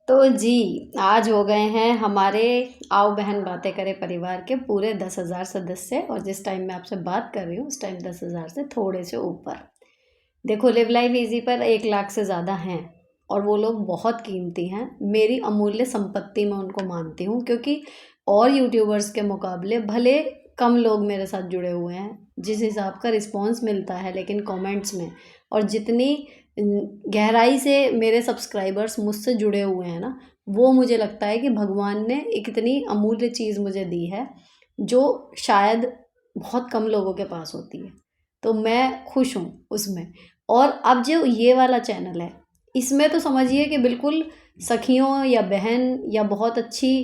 तो जी, आज हो गए हैं हमारे आओ बहन बातें करें परिवार के पूरे 10,000 सदस्य और जिस टाइम मैं आपसे बात कर रही हूँ उस टाइम 10,000 से थोड़े से ऊपर। देखो लिव लाइफ ईज़ी पर 1 लाख से ज़्यादा हैं और वो लोग बहुत कीमती हैं। मेरी अमूल्य संपत्ति मैं उनको मानती हूँ क्योंकि और यूट्यूबर्स के मुकाबले भले कम लोग मेरे साथ जुड़े हुए हैं, जिस हिसाब का रिस्पॉन्स मिलता है लेकिन कमेंट्स में और जितनी गहराई से मेरे सब्सक्राइबर्स मुझसे जुड़े हुए हैं ना, वो मुझे लगता है कि भगवान ने एक इतनी अमूल्य चीज़ मुझे दी है, जो शायद बहुत कम लोगों के पास होती है। तो मैं खुश हूँ उसमें। और अब जो ये वाला चैनल है, इसमें तो समझिए कि बिल्कुल सखियों या बहन या बहुत अच्छी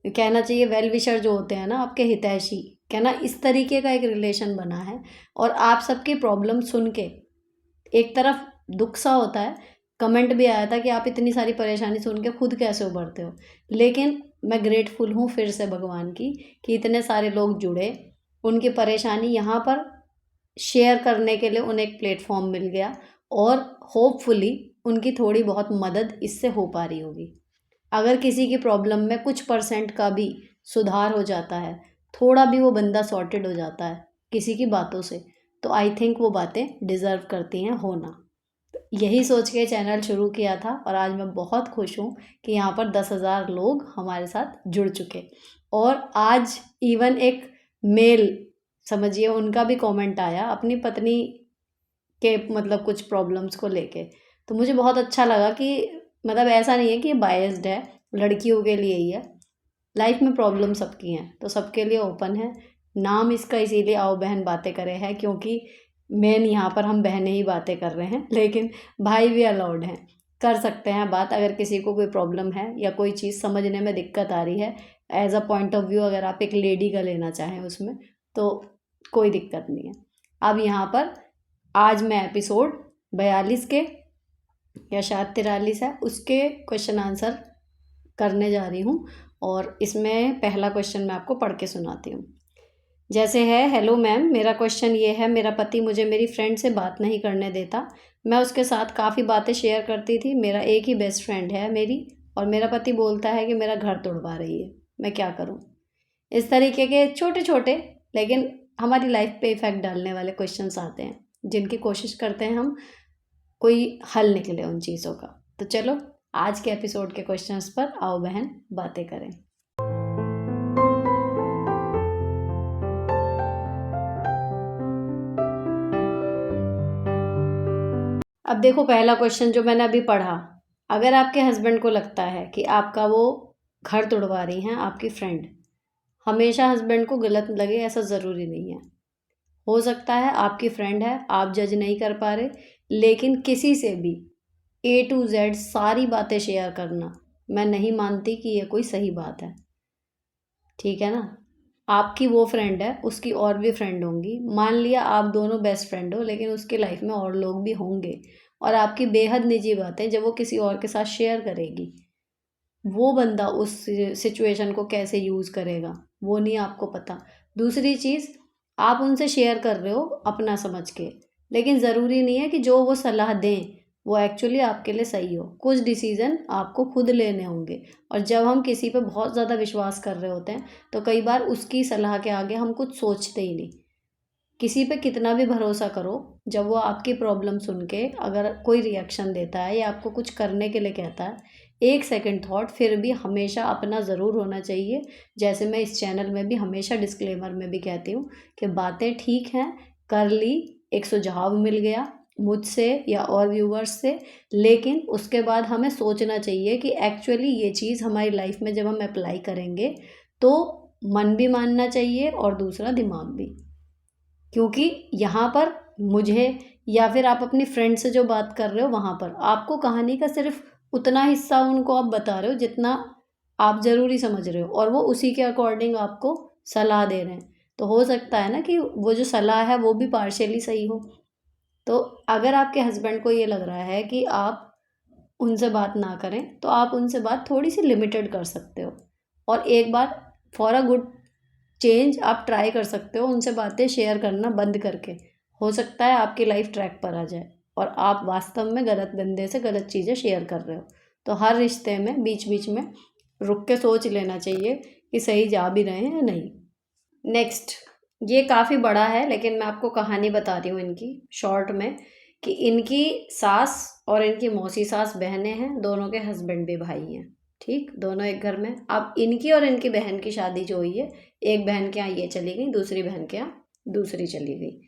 कहना चाहिए वेल विशर जो होते हैं ना आपके हितैषी, कहना इस तरीके का एक रिलेशन बना है। और आप सबकी प्रॉब्लम सुन के एक तरफ दुख सा होता है, कमेंट भी आया था कि आप इतनी सारी परेशानी सुन के खुद कैसे उभरते हो। लेकिन मैं ग्रेटफुल हूँ फिर से भगवान की कि इतने सारे लोग जुड़े, उनकी परेशानी यहाँ पर शेयर करने के लिए उन्हें एक प्लेटफॉर्म मिल गया और होपफुली उनकी थोड़ी बहुत मदद इससे हो पा रही होगी। अगर किसी की प्रॉब्लम में कुछ परसेंट का भी सुधार हो जाता है, थोड़ा भी वो बंदा सॉर्टेड हो जाता है किसी की बातों से, तो आई थिंक वो बातें डिज़र्व करती हैं होना। यही सोच के चैनल शुरू किया था और आज मैं बहुत खुश हूँ कि यहाँ पर 10,000 लोग हमारे साथ जुड़ चुके। और आज इवन एक मेल समझिए उनका भी कमेंट आया अपनी पत्नी के मतलब कुछ प्रॉब्लम्स को लेके। तो मुझे बहुत अच्छा लगा कि मतलब ऐसा नहीं है कि ये बायस्ड है, लड़कियों के लिए ही है। लाइफ में प्रॉब्लम सबकी हैं, तो सबके लिए ओपन है। नाम इसका इसीलिए आओ बहन बातें करें है क्योंकि मेन यहाँ पर हम बहनें ही बातें कर रहे हैं, लेकिन भाई भी अलाउड हैं, कर सकते हैं बात। अगर किसी को कोई प्रॉब्लम है या कोई चीज़ समझने में दिक्कत आ रही है, as a point of view अगर आप एक लेडी का लेना चाहें उसमें, तो कोई दिक्कत नहीं है। अब यहाँ पर आज मैं एपिसोड 42 के या शायद 43 है उसके क्वेश्चन आंसर करने जा रही हूँ। और इसमें पहला क्वेश्चन मैं आपको पढ़ के सुनाती हूँ। जैसे है, हेलो मैम, मेरा क्वेश्चन ये है, मेरा पति मुझे मेरी फ्रेंड से बात नहीं करने देता। मैं उसके साथ काफ़ी बातें शेयर करती थी। मेरा एक ही बेस्ट फ्रेंड है मेरी, और मेरा पति बोलता है कि मेरा घर तोड़वा रही है, मैं क्या करूँ। इस तरीके के छोटे छोटे लेकिन हमारी लाइफ पे इफ़ेक्ट डालने वाले क्वेश्चंस आते हैं, जिनकी कोशिश करते हैं हम कोई हल निकले उन चीज़ों का। तो चलो आज के एपिसोड के क्वेश्चंस पर आओ बहन बातें करें। अब देखो पहला क्वेश्चन जो मैंने अभी पढ़ा, अगर आपके हस्बैंड को लगता है कि आपका वो घर तुड़वा रही हैं आपकी फ्रेंड, हमेशा हस्बैंड को गलत लगे ऐसा ज़रूरी नहीं है। हो सकता है आपकी फ्रेंड है, आप जज नहीं कर पा रहे, लेकिन किसी से भी ए टू जेड सारी बातें शेयर करना मैं नहीं मानती कि ये कोई सही बात है। ठीक है ना। आपकी वो फ्रेंड है, उसकी और भी फ्रेंड होंगी। मान लिया आप दोनों बेस्ट फ्रेंड हो, लेकिन उसकी लाइफ में और लोग भी होंगे और आपकी बेहद निजी बातें जब वो किसी और के साथ शेयर करेगी, वो बंदा उस सिचुएशन को कैसे यूज़ करेगा वो नहीं आपको पता। दूसरी चीज़, आप उनसे शेयर कर रहे हो अपना समझ के, लेकिन ज़रूरी नहीं है कि जो वो सलाह दें वो एक्चुअली आपके लिए सही हो। कुछ डिसीज़न आपको खुद लेने होंगे, और जब हम किसी पे बहुत ज़्यादा विश्वास कर रहे होते हैं तो कई बार उसकी सलाह के आगे हम कुछ सोचते ही नहीं। किसी पे कितना भी भरोसा करो, जब वो आपकी प्रॉब्लम सुन के अगर कोई रिएक्शन देता है या आपको कुछ करने के लिए कहता है, एक सेकंड थॉट फिर भी हमेशा अपना ज़रूर होना चाहिए। जैसे मैं इस चैनल में भी हमेशा डिस्क्लेमर में भी कहती हूँ कि बातें ठीक हैं, कर ली, एक सुझाव मिल गया मुझसे या और व्यूवर्स से, लेकिन उसके बाद हमें सोचना चाहिए कि एक्चुअली ये चीज़ हमारी लाइफ में जब हम अप्लाई करेंगे तो मन भी मानना चाहिए और दूसरा दिमाग भी। क्योंकि यहाँ पर मुझे या फिर आप अपनी फ्रेंड से जो बात कर रहे हो वहाँ पर आपको कहानी का सिर्फ उतना हिस्सा उनको आप बता रहे हो जितना आप ज़रूरी समझ रहे हो, और वो उसी के अकॉर्डिंग आपको सलाह दे रहे हैं। तो हो सकता है ना कि वो जो सलाह है वो भी पार्शियली सही हो। तो अगर आपके हस्बैंड को ये लग रहा है कि आप उनसे बात ना करें, तो आप उनसे बात थोड़ी सी लिमिटेड कर सकते हो। और एक बार फॉर अ गुड चेंज आप ट्राई कर सकते हो उनसे बातें शेयर करना बंद करके। हो सकता है आपकी लाइफ ट्रैक पर आ जाए और आप वास्तव में गलत बंदे से गलत चीज़ें शेयर कर रहे हो। तो हर रिश्ते में बीच बीच में रुक के सोच लेना चाहिए कि सही जा भी रहे हैं या नहीं। नेक्स्ट, ये काफ़ी बड़ा है लेकिन मैं आपको कहानी बता रही हूँ इनकी शॉर्ट में, कि इनकी सास और इनकी मौसी सास बहनें हैं, दोनों के हस्बैंड भी भाई हैं, ठीक, दोनों एक घर में। अब इनकी और इनकी बहन की शादी जो हुई है, एक बहन के यहाँ ये चली गई, दूसरी बहन के यहाँ दूसरी चली गई।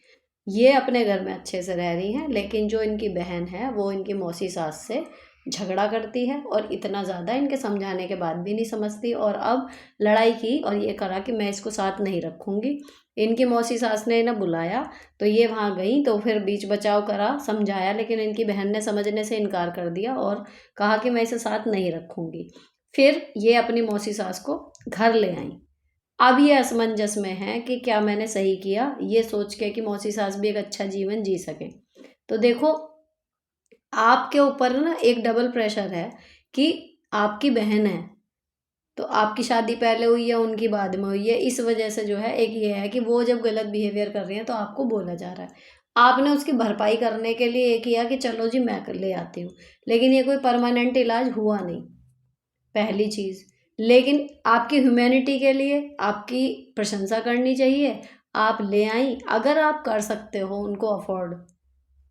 ये अपने घर में अच्छे से रह रही हैं, लेकिन जो इनकी बहन है वो इनकी मौसी सास से झगड़ा करती है और इतना ज़्यादा इनके समझाने के बाद भी नहीं समझती, और अब लड़ाई की और ये करा कि मैं इसको साथ नहीं रखूँगी। इनकी मौसी सास ने इन्हें बुलाया तो ये वहाँ गई, तो फिर बीच बचाव करा, समझाया, लेकिन इनकी बहन ने समझने से इनकार कर दिया और कहा कि मैं इसे साथ नहीं रखूँगी। फिर ये अपनी मौसी सास को घर ले आई। अब ये असमंजस में है कि क्या मैंने सही किया, ये सोच के कि मौसी सास भी एक अच्छा जीवन जी सके। तो देखो, आपके ऊपर ना एक डबल प्रेशर है कि आपकी बहन है, तो आपकी शादी पहले हुई है, उनकी बाद में हुई है, इस वजह से जो है एक ये है कि वो जब गलत बिहेवियर कर रही है तो आपको बोला जा रहा है। आपने उसकी भरपाई करने के लिए ये किया कि चलो जी मैं कर ले आती हूँ, लेकिन ये कोई परमानेंट इलाज हुआ नहीं, पहली चीज़। लेकिन आपकी ह्यूमैनिटी के लिए आपकी प्रशंसा करनी चाहिए। आप ले आई, अगर आप कर सकते हो उनको अफोर्ड,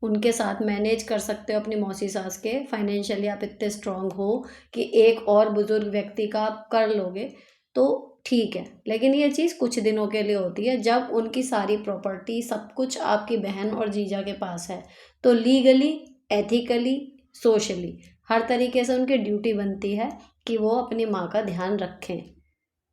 उनके साथ मैनेज कर सकते हो अपनी मौसी सास के, फाइनेंशियली आप इतने स्ट्रांग हो कि एक और बुजुर्ग व्यक्ति का आप कर लोगे, तो ठीक है। लेकिन ये चीज़ कुछ दिनों के लिए होती है, जब उनकी सारी प्रॉपर्टी सब कुछ आपकी बहन और जीजा के पास है, तो लीगली, एथिकली, सोशली हर तरीके से उनकी ड्यूटी बनती है कि वो अपनी माँ का ध्यान रखें,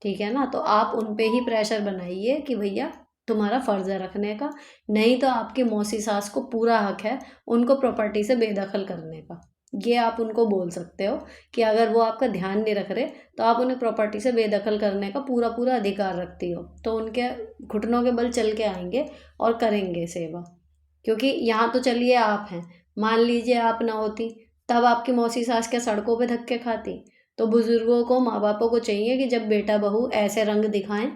ठीक है ना। तो आप उन पे ही प्रेशर बनाइए कि भैया तुम्हारा फ़र्ज़ है रखने का, नहीं तो आपकी मौसी सास को पूरा हक है उनको प्रॉपर्टी से बेदखल करने का। ये आप उनको बोल सकते हो कि अगर वो आपका ध्यान नहीं रख रहे तो आप उन्हें प्रॉपर्टी से बेदखल करने का पूरा पूरा अधिकार रखती हो, तो उनके घुटनों के बल चल के आएंगे और करेंगे सेवा। क्योंकि यहाँ तो चलिए आप हैं, मान लीजिए आप ना होती, तब आपकी मौसी सास क्या सड़कों पे धक्के खाती? तो बुजुर्गों को, माँ बापों को चाहिए कि जब बेटा बहू ऐसे रंग दिखाएं,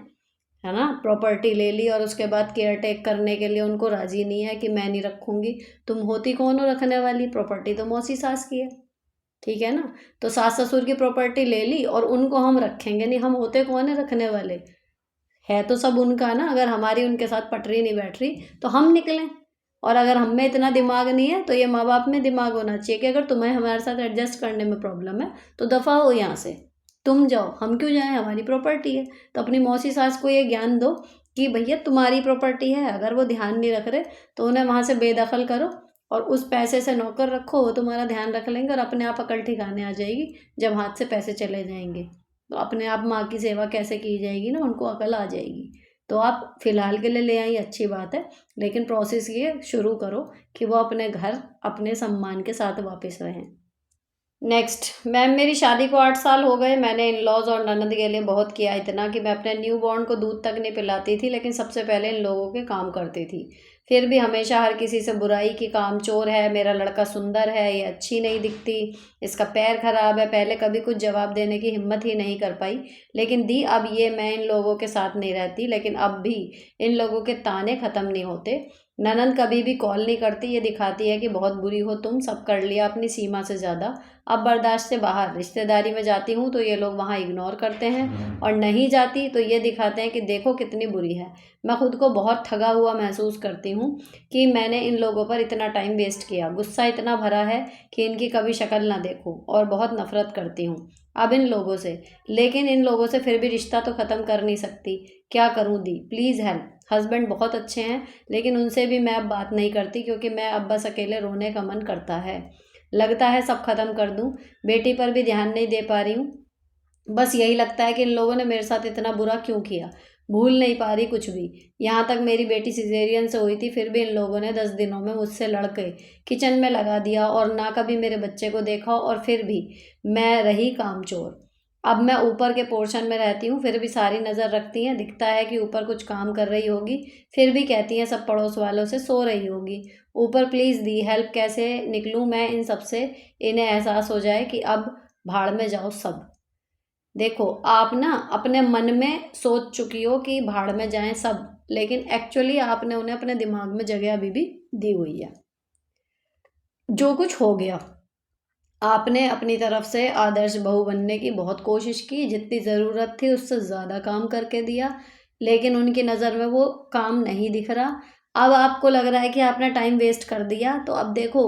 है ना, प्रॉपर्टी ले ली और उसके बाद केयर टेक करने के लिए उनको राजी नहीं है कि मैं नहीं रखूँगी, तुम होती कौन हो रखने वाली? प्रॉपर्टी तो मौसी सास की है, ठीक है ना। तो सास ससुर की प्रॉपर्टी ले ली और उनको हम रखेंगे नहीं, हम होते कौन है रखने वाले? है तो सब उनका ना। अगर हमारी उनके साथ पटरी नहीं बैठ रही तो हम निकलें, और अगर हम में इतना दिमाग नहीं है तो ये माँ बाप में दिमाग होना चाहिए कि अगर तुम्हें हमारे साथ एडजस्ट करने में प्रॉब्लम है तो दफ़ा हो यहाँ से, तुम जाओ, हम क्यों जाएं, हमारी प्रॉपर्टी है। तो अपनी मौसी सास को ये ज्ञान दो कि भैया तुम्हारी प्रॉपर्टी है, अगर वो ध्यान नहीं रख रहे तो उन्हें वहाँ से बेदखल करो और उस पैसे से नौकर रखो, वो तुम्हारा ध्यान रख लेंगे और अपने आप अकल ठिकाने आ जाएगी। जब हाथ से पैसे चले जाएंगे तो अपने आप माँ की सेवा कैसे की जाएगी ना, उनको अकल आ जाएगी। तो आप फ़िलहाल के लिए ले आई, अच्छी बात है, लेकिन प्रोसेस ये शुरू करो कि वो अपने घर अपने सम्मान के साथ वापस रहें। नेक्स्ट, मैम मेरी शादी को 8 साल हो गए। मैंने इन लॉज और ननद के लिए बहुत किया, इतना कि मैं अपने न्यू बॉर्न को दूध तक नहीं पिलाती थी, लेकिन सबसे पहले इन लोगों के काम करती थी। फिर भी हमेशा हर किसी से बुराई की, काम चोर है, मेरा लड़का सुंदर है, ये अच्छी नहीं दिखती, इसका पैर खराब है। पहले कभी कुछ जवाब देने की हिम्मत ही नहीं कर पाई, लेकिन दी। अब ये मैं इन लोगों के साथ नहीं रहती, लेकिन अब भी इन लोगों के ताने ख़त्म नहीं होते। ननद कभी भी कॉल नहीं करती, ये दिखाती है कि बहुत बुरी हो तुम, सब कर लिया अपनी सीमा से ज़्यादा, अब बर्दाश्त से बाहर। रिश्तेदारी में जाती हूँ तो ये लोग वहाँ इग्नोर करते हैं, और नहीं जाती तो ये दिखाते हैं कि देखो कितनी बुरी है। मैं खुद को बहुत ठगा हुआ महसूस करती हूँ कि मैंने इन लोगों पर इतना टाइम वेस्ट किया। गुस्सा इतना भरा है कि इनकी कभी शक्ल ना देखूँ, और बहुत नफरत करती हूँ अब इन लोगों से। लेकिन इन लोगों से फिर भी रिश्ता तो ख़त्म कर नहीं सकती, क्या करूँ दी, प्लीज़ हेल्प। हस्बैंड बहुत अच्छे हैं, लेकिन उनसे भी मैं अब बात नहीं करती, क्योंकि मैं अब बस अकेले रोने का मन करता है। लगता है सब ख़त्म कर दूं, बेटी पर भी ध्यान नहीं दे पा रही हूँ। बस यही लगता है कि इन लोगों ने मेरे साथ इतना बुरा क्यों किया, भूल नहीं पा रही कुछ भी। यहाँ तक मेरी बेटी सिजेरियन से हुई थी, फिर भी इन लोगों ने 10 दिनों में मुझसे लड़ के किचन में लगा दिया, और ना कभी मेरे बच्चे को देखा, और फिर भी मैं रही कामचोर। अब मैं ऊपर के पोर्शन में रहती हूँ, फिर भी सारी नज़र रखती हैं, दिखता है कि ऊपर कुछ काम कर रही होगी, फिर भी कहती हैं सब पड़ोस वालों से सो रही होगी। ऊपर प्लीज़ दी हेल्प, कैसे निकलूँ मैं इन सब से, इन्हें एहसास हो जाए कि अब भाड़ में जाओ सब। देखो, आप ना अपने मन में सोच चुकी हो कि भाड़ में जाएं सब, लेकिन एक्चुअली आपने उन्हें अपने दिमाग में जगह अभी भी दी हुई है। जो कुछ हो गया, आपने अपनी तरफ से आदर्श बहू बनने की बहुत कोशिश की, जितनी ज़रूरत थी उससे ज़्यादा काम करके दिया, लेकिन उनकी नज़र में वो काम नहीं दिख रहा। अब आपको लग रहा है कि आपने टाइम वेस्ट कर दिया, तो अब देखो,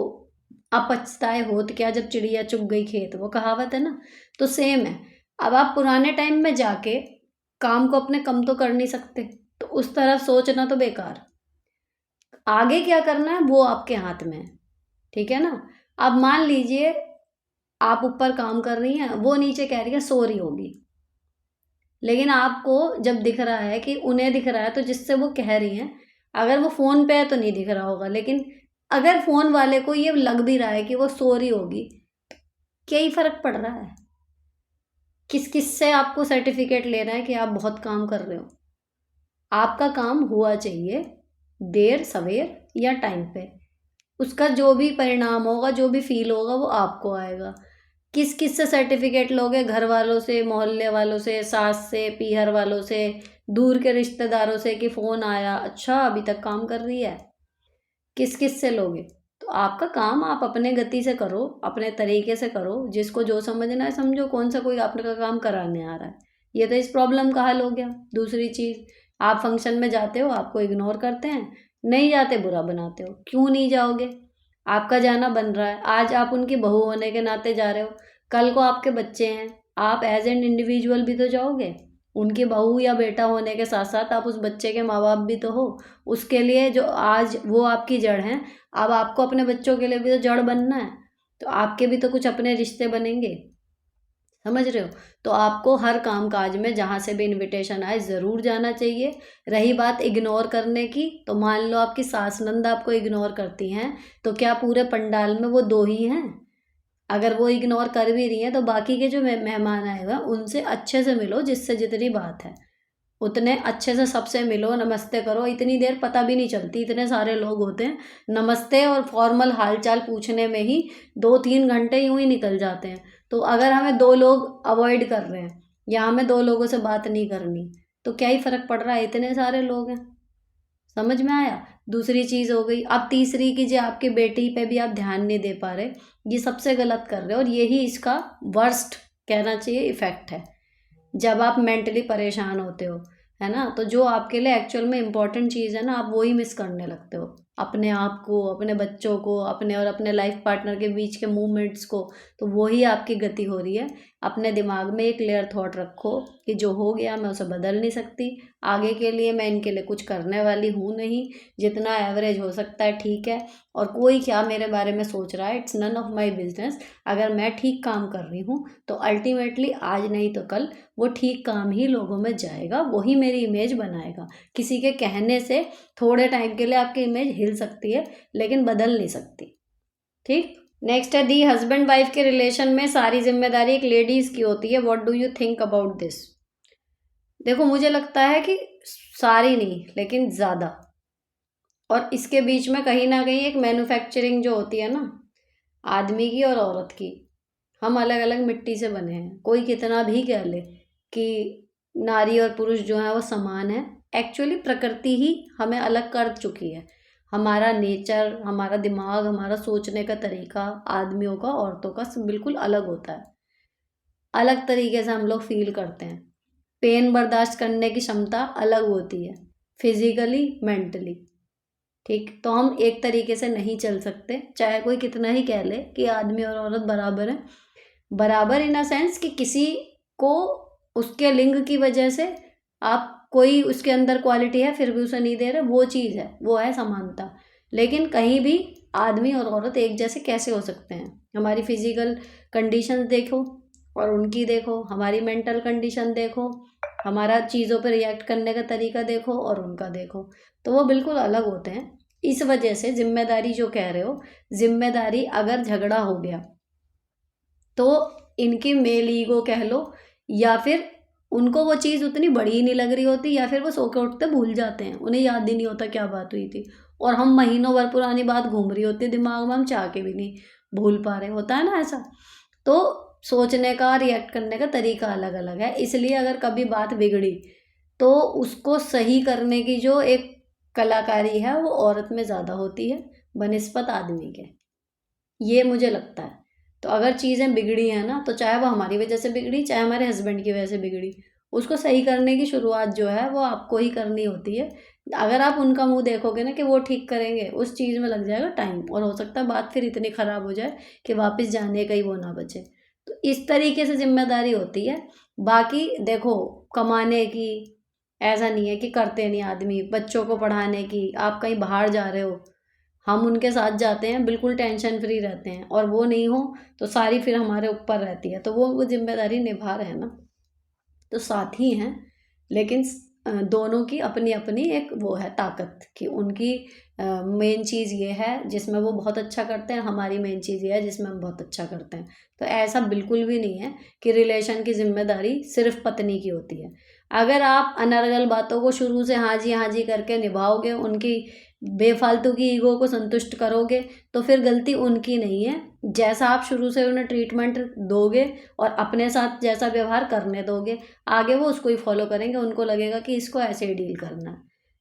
अब पछताए होत क्या जब चिड़िया चुग गई खेत, वो कहावत है ना, तो सेम है। अब आप पुराने टाइम में जाके काम को अपने कम तो कर नहीं सकते, तो उस तरफ सोचना तो बेकार। आगे क्या करना है वो आपके हाथ में है, ठीक है ना। अब मान लीजिए आप ऊपर काम कर रही हैं, वो नीचे कह रही है सो रही होगी, लेकिन आपको जब दिख रहा है कि उन्हें दिख रहा है, तो जिससे वो कह रही हैं, अगर वो फ़ोन पे है तो नहीं दिख रहा होगा, लेकिन अगर फ़ोन वाले को ये लग भी रहा है कि वो सो रही होगी, क्या ही फ़र्क पड़ रहा है? किस किस से आपको सर्टिफिकेट लेना है कि आप बहुत काम कर रहे हो? आपका काम हुआ चाहिए, देर सवेर या टाइम पे। उसका जो भी परिणाम होगा, जो भी फ़ील होगा, वो आपको आएगा। किस किस से सर्टिफिकेट लोगे? घर वालों से, मोहल्ले वालों से, सास से, पीहर वालों से, दूर के रिश्तेदारों से कि फ़ोन आया, अच्छा अभी तक काम कर रही है। किस किस से लोगे? तो आपका काम आप अपने गति से करो, अपने तरीके से करो, जिसको जो समझना है समझो, कौन सा कोई आपका काम कराने आ रहा है। ये तो इस प्रॉब्लम का हल हो गया। दूसरी चीज़, आप फंक्शन में जाते हो, आपको इग्नोर करते हैं, नहीं जाते बुरा बनाते हो। क्यों नहीं जाओगे? आपका जाना बन रहा है, आज आप उनकी बहू होने के नाते जा रहे हो, कल को आपके बच्चे हैं, आप एज एन इंडिविजुअल भी तो जाओगे। उनकी बहू या बेटा होने के साथ साथ आप उस बच्चे के माँ बाप भी तो हो। उसके लिए जो आज वो आपकी जड़ हैं, अब आपको अपने बच्चों के लिए भी तो जड़ बनना है, तो आपके भी तो कुछ अपने रिश्ते बनेंगे। समझ रहे हो? तो आपको हर काम काज में जहाँ से भी इनविटेशन आए ज़रूर जाना चाहिए। रही बात इग्नोर करने की, तो मान लो आपकी सास नंद आपको इग्नोर करती हैं, तो क्या पूरे पंडाल में वो दो ही हैं? अगर वो इग्नोर कर भी रही हैं, तो बाकी के जो मेहमान आए हुए हैं उनसे अच्छे से मिलो, जिससे जितनी बात है उतने अच्छे से सबसे मिलो, नमस्ते करो। इतनी देर पता भी नहीं चलती, इतने सारे लोग होते हैं, नमस्ते और फॉर्मल हालचाल पूछने में ही 2-3 घंटे यूं ही निकल जाते हैं। तो अगर हमें दो लोग अवॉइड कर रहे हैं या हमें दो लोगों से बात नहीं करनी, तो क्या ही फर्क पड़ रहा है, इतने सारे लोग हैं। समझ में आया? दूसरी चीज़ हो गई। अब तीसरी की, जो आपकी बेटी पे भी आप ध्यान नहीं दे पा रहे, ये सबसे गलत कर रहे हो, और यही इसका वर्स्ट कहना चाहिए इफेक्ट है। जब आप मेंटली परेशान होते हो, है ना, तो जो आपके लिए एक्चुअल में इम्पोर्टेंट चीज़ है ना, आप वही मिस करने लगते हो। अपने आप को, अपने बच्चों को, अपने और अपने लाइफ पार्टनर के बीच के मूवमेंट्स को, तो वही आपकी गति हो रही है। अपने दिमाग में एक क्लियर थॉट रखो कि जो हो गया मैं उसे बदल नहीं सकती, आगे के लिए मैं इनके लिए कुछ करने वाली हूँ नहीं, जितना एवरेज हो सकता है ठीक है, और कोई क्या मेरे बारे में सोच रहा है, it's none of my business. अगर मैं ठीक काम कर रही हूँ, तो अल्टीमेटली आज नहीं तो कल वो ठीक काम ही लोगों में जाएगा, वही मेरी इमेज बनाएगा। किसी के कहने से थोड़े टाइम के लिए आपकी इमेज हिल सकती है, लेकिन बदल नहीं सकती। ठीक। नेक्स्ट है, दी हस्बैंड वाइफ के रिलेशन में सारी जिम्मेदारी एक लेडीज की होती है, what do you think about this? देखो, मुझे लगता है कि सारी नहीं, लेकिन ज़्यादा। और इसके बीच में कहीं ना कहीं एक मैन्युफैक्चरिंग जो होती है ना, आदमी की और औरत की, हम अलग अलग मिट्टी से बने हैं। कोई कितना भी कह ले कि नारी और पुरुष जो है वो समान है, एक्चुअली प्रकृति ही हमें अलग कर चुकी है। हमारा नेचर, हमारा दिमाग, हमारा सोचने का तरीका आदमियों का औरतों का सब बिल्कुल अलग होता है। अलग तरीके से हम लोग फील करते हैं। पेन बर्दाश्त करने की क्षमता अलग होती है, फिजिकली, मेंटली। ठीक, तो हम एक तरीके से नहीं चल सकते, चाहे कोई कितना ही कह ले कि आदमी और औरत बराबर है। बराबर इन अ सेंस कि किसी को उसके लिंग की वजह से आप कोई उसके अंदर क्वालिटी है फिर भी उसे नहीं दे रहे, वो चीज़ है, वो है समानता। लेकिन कहीं भी आदमी और औरत एक जैसे कैसे हो सकते हैं? हमारी फिजिकल कंडीशंस देखो और उनकी देखो, हमारी मेंटल कंडीशन देखो, हमारा चीज़ों पर रिएक्ट करने का तरीका देखो और उनका देखो, तो वो बिल्कुल अलग होते हैं। इस वजह से जिम्मेदारी जो कह रहे हो, जिम्मेदारी अगर झगड़ा हो गया, तो इनकी मेल ईगो कह लो, या फिर उनको वो चीज़ उतनी बड़ी ही नहीं लग रही होती, या फिर वो सो के उठते भूल जाते हैं, उन्हें याद ही नहीं होता क्या बात हुई थी, और हम महीनों भर पुरानी बात घूम रही होती है दिमाग में, हम चाह के भी नहीं भूल पा रहे, होता है ना ऐसा। तो सोचने का, रिएक्ट करने का तरीका अलग अलग है, इसलिए अगर कभी बात बिगड़ी, तो उसको सही करने की जो एक कलाकारी है वो औरत में ज़्यादा होती है बनिस्पत आदमी के, ये मुझे लगता है। तो अगर चीज़ें बिगड़ी हैं ना, तो चाहे वो हमारी वजह से बिगड़ी, चाहे हमारे हस्बैंड की वजह से बिगड़ी, उसको सही करने की शुरुआत जो है वो आपको ही करनी होती है। अगर आप उनका मुँह देखोगे ना कि वो ठीक करेंगे, उस चीज़ में लग जाएगा टाइम, और हो सकता है बात फिर इतनी ख़राब हो जाए कि वापस जाने का ही वो ना बचे। तो इस तरीके से ज़िम्मेदारी होती है। बाकी देखो, कमाने की ऐसा नहीं है कि करते नहीं आदमी, बच्चों को पढ़ाने की, आप कहीं बाहर जा रहे हो, हम उनके साथ जाते हैं, बिल्कुल टेंशन फ्री रहते हैं, और वो नहीं हो तो सारी फिर हमारे ऊपर रहती है, तो वो ज़िम्मेदारी निभा रहे हैं ना, तो साथ ही हैं। लेकिन दोनों की अपनी अपनी एक वो है ताकत, कि उनकी मेन चीज़ ये है जिसमें वो बहुत अच्छा करते हैं, हमारी मेन चीज़ ये है जिसमें हम बहुत अच्छा करते हैं। तो ऐसा बिल्कुल भी नहीं है कि रिलेशन की जिम्मेदारी सिर्फ पत्नी की होती है। अगर आप अनर्गल बातों को शुरू से हाँ जी करके निभाओगे, उनकी बेफालतू की ईगो को संतुष्ट करोगे, तो फिर गलती उनकी नहीं है। जैसा आप शुरू से उन्हें ट्रीटमेंट दोगे और अपने साथ जैसा व्यवहार करने दोगे, आगे वो उसको ही फॉलो करेंगे। उनको लगेगा कि इसको ऐसे ही डील करना है।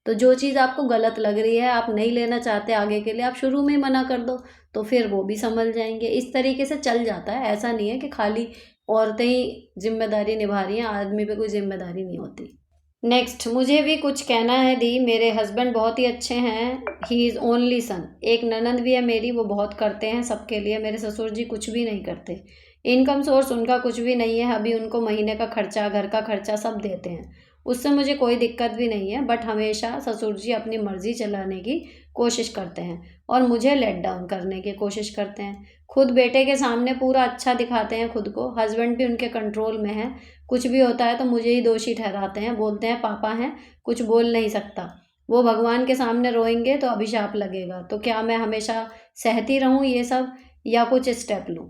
तो जो चीज़ आपको गलत लग रही है, आप नहीं लेना चाहते आगे के लिए, आप शुरू में ही मना कर दो, तो फिर वो भी संभल जाएंगे। इस तरीके से चल जाता है। ऐसा नहीं है कि खाली औरतें ही जिम्मेदारी निभा रही हैं, आदमी पे कोई जिम्मेदारी नहीं होती। नेक्स्ट, मुझे भी कुछ कहना है दी। मेरे हस्बैंड बहुत ही अच्छे हैं, ही इज़ ओनली सन। एक ननंद भी है मेरी, वो बहुत करते हैं सबके लिए। मेरे ससुर जी कुछ भी नहीं करते, इनकम सोर्स उनका कुछ भी नहीं है। अभी उनको महीने का खर्चा, घर का खर्चा सब देते हैं, उससे मुझे कोई दिक्कत भी नहीं है। बट हमेशा ससुर जी अपनी मर्जी चलाने की कोशिश करते हैं और मुझे लेट डाउन करने की कोशिश करते हैं। खुद बेटे के सामने पूरा अच्छा दिखाते हैं खुद को, हस्बैंड भी उनके कंट्रोल में है। कुछ भी होता है तो मुझे ही दोषी ठहराते हैं, बोलते हैं पापा हैं, कुछ बोल नहीं सकता। वो भगवान के सामने रोएंगे तो अभिशाप लगेगा। तो क्या मैं हमेशा सहती रहूं ये सब, या कुछ स्टेप लूं?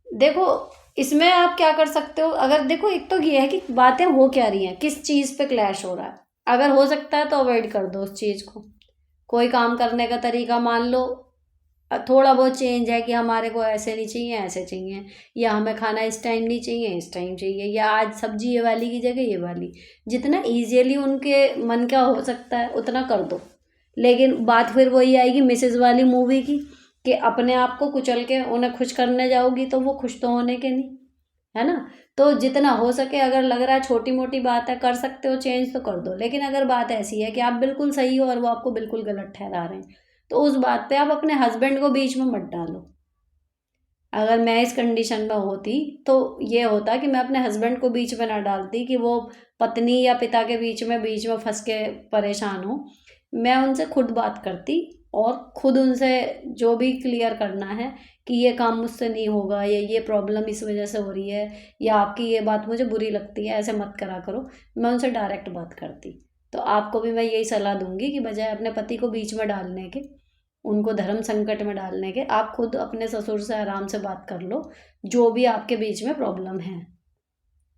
देखो, इसमें आप क्या कर सकते हो? अगर देखो, एक तो ये है कि बातें हो क्या रही हैं, किस चीज़ पे क्लैश हो रहा है। अगर हो सकता है तो अवॉइड कर दो उस चीज़ को। कोई काम करने का तरीका मान लो, थोड़ा बहुत चेंज है कि हमारे को ऐसे नहीं चाहिए, ऐसे चाहिए, या हमें खाना इस टाइम नहीं चाहिए, इस टाइम चाहिए, या आज सब्जी ये वाली की जगह ये वाली। जितना ईजिली उनके मन का हो सकता है उतना कर दो। लेकिन बात फिर वही आएगी मिसेज वाली मूवी की, कि अपने आप को कुचल के उन्हें खुश करने जाओगी तो वो खुश तो होने के नहीं, है ना। तो जितना हो सके, अगर लग रहा है छोटी मोटी बात है, कर सकते हो चेंज तो कर दो। लेकिन अगर बात ऐसी है कि आप बिल्कुल सही हो और वो आपको बिल्कुल गलत ठहरा रहे हैं, तो उस बात पे आप अपने हस्बैंड को बीच में मत डालो। अगर मैं इस कंडीशन में होती तो ये होता कि मैं अपने हस्बैंड को बीच में ना डालती, कि वो पत्नी या पिता के बीच में फंस के परेशान हो। मैं उनसे खुद बात करती और खुद उनसे जो भी क्लियर करना है कि ये काम मुझसे नहीं होगा, या ये प्रॉब्लम इस वजह से हो रही है, या आपकी ये बात मुझे बुरी लगती है, ऐसे मत करा करो। मैं उनसे डायरेक्ट बात करती। तो आपको भी मैं यही सलाह दूंगी कि बजाय अपने पति को बीच में डालने के, उनको धर्म संकट में डालने के, आप खुद अपने ससुर से आराम से बात कर लो, जो भी आपके बीच में प्रॉब्लम है,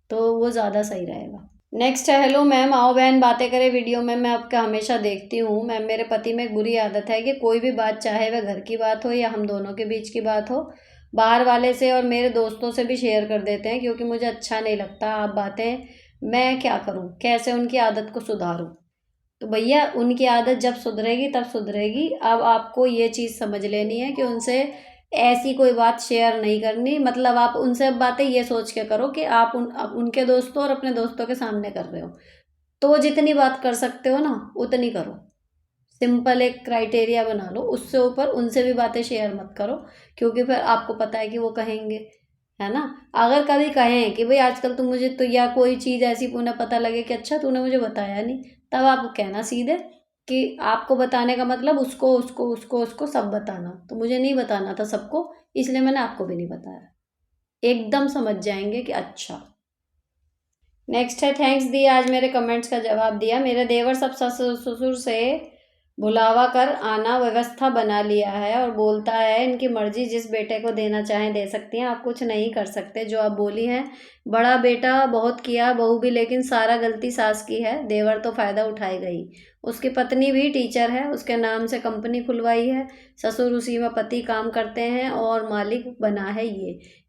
तो वो ज़्यादा सही रहेगा। नेक्स्ट है, हेलो मैम, आओ बहन बातें करें वीडियो में। मैं आपका हमेशा देखती हूँ मैम। मेरे पति में एक बुरी आदत है कि कोई भी बात, चाहे वह घर की बात हो या हम दोनों के बीच की बात हो, बाहर वाले से और मेरे दोस्तों से भी शेयर कर देते हैं, क्योंकि मुझे अच्छा नहीं लगता आप बातें। मैं क्या करूँ, कैसे उनकी आदत को सुधारूँ? तो भैया, उनकी आदत जब सुधरेगी तब सुधरेगी। अब आपको ये चीज़ समझ लेनी है कि उनसे ऐसी कोई बात शेयर नहीं करनी। मतलब आप उनसे बातें ये सोच के करो कि आप उनके दोस्तों और अपने दोस्तों के सामने कर रहे हो, तो जितनी बात कर सकते हो ना उतनी करो। सिंपल एक क्राइटेरिया बना लो, उससे ऊपर उनसे भी बातें शेयर मत करो, क्योंकि फिर आपको पता है कि वो कहेंगे, है ना। अगर कभी कहें कि भाई आजकल तुम मुझे तो, या कोई चीज़ ऐसी उन्हें पता लगे कि अच्छा तूने मुझे बताया नहीं, तब आप कहना सीधे कि आपको बताने का मतलब उसको उसको उसको उसको सब बताना, तो मुझे नहीं बताना था सबको, इसलिए मैंने आपको भी नहीं बताया। एकदम समझ जाएंगे कि अच्छा। नेक्स्ट है, थैंक्स दी, आज मेरे कमेंट्स का जवाब दिया। मेरे देवर सब ससुर ससुर से बुलावा कर आना व्यवस्था बना लिया है और बोलता है इनकी मर्जी, जिस बेटे को देना चाहें दे सकती हैं, आप कुछ नहीं कर सकते। जो आप बोली हैं, बड़ा बेटा बहुत किया, बहू भी, लेकिन सारा गलती सास की है, देवर तो फ़ायदा उठाएगा ही। उसकी पत्नी भी टीचर है, उसके नाम से कंपनी खुलवाई है, ससुर उसी में पति काम करते हैं और मालिक बना है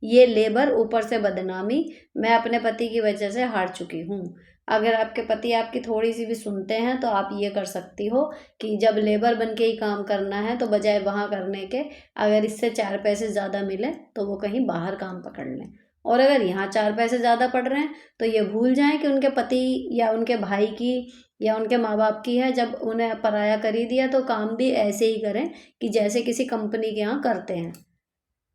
ये लेबर, ऊपर से बदनामी। मैं अपने पति की वजह से हार चुकी हूँ। अगर आपके पति आपकी थोड़ी सी भी सुनते हैं तो आप ये कर सकती हो कि जब लेबर बन के ही काम करना है तो बजाय वहाँ करने के, अगर इससे 4 पैसे ज़्यादा मिले तो वो कहीं बाहर काम पकड़ लें। और अगर यहाँ 4 पैसे ज़्यादा पड़ रहे हैं तो ये भूल जाएं कि उनके पति या उनके भाई की या उनके माँ बाप की है। जब उन्हें पराया कर ही दिया तो काम भी ऐसे ही करें कि जैसे किसी कंपनी के यहाँ करते हैं।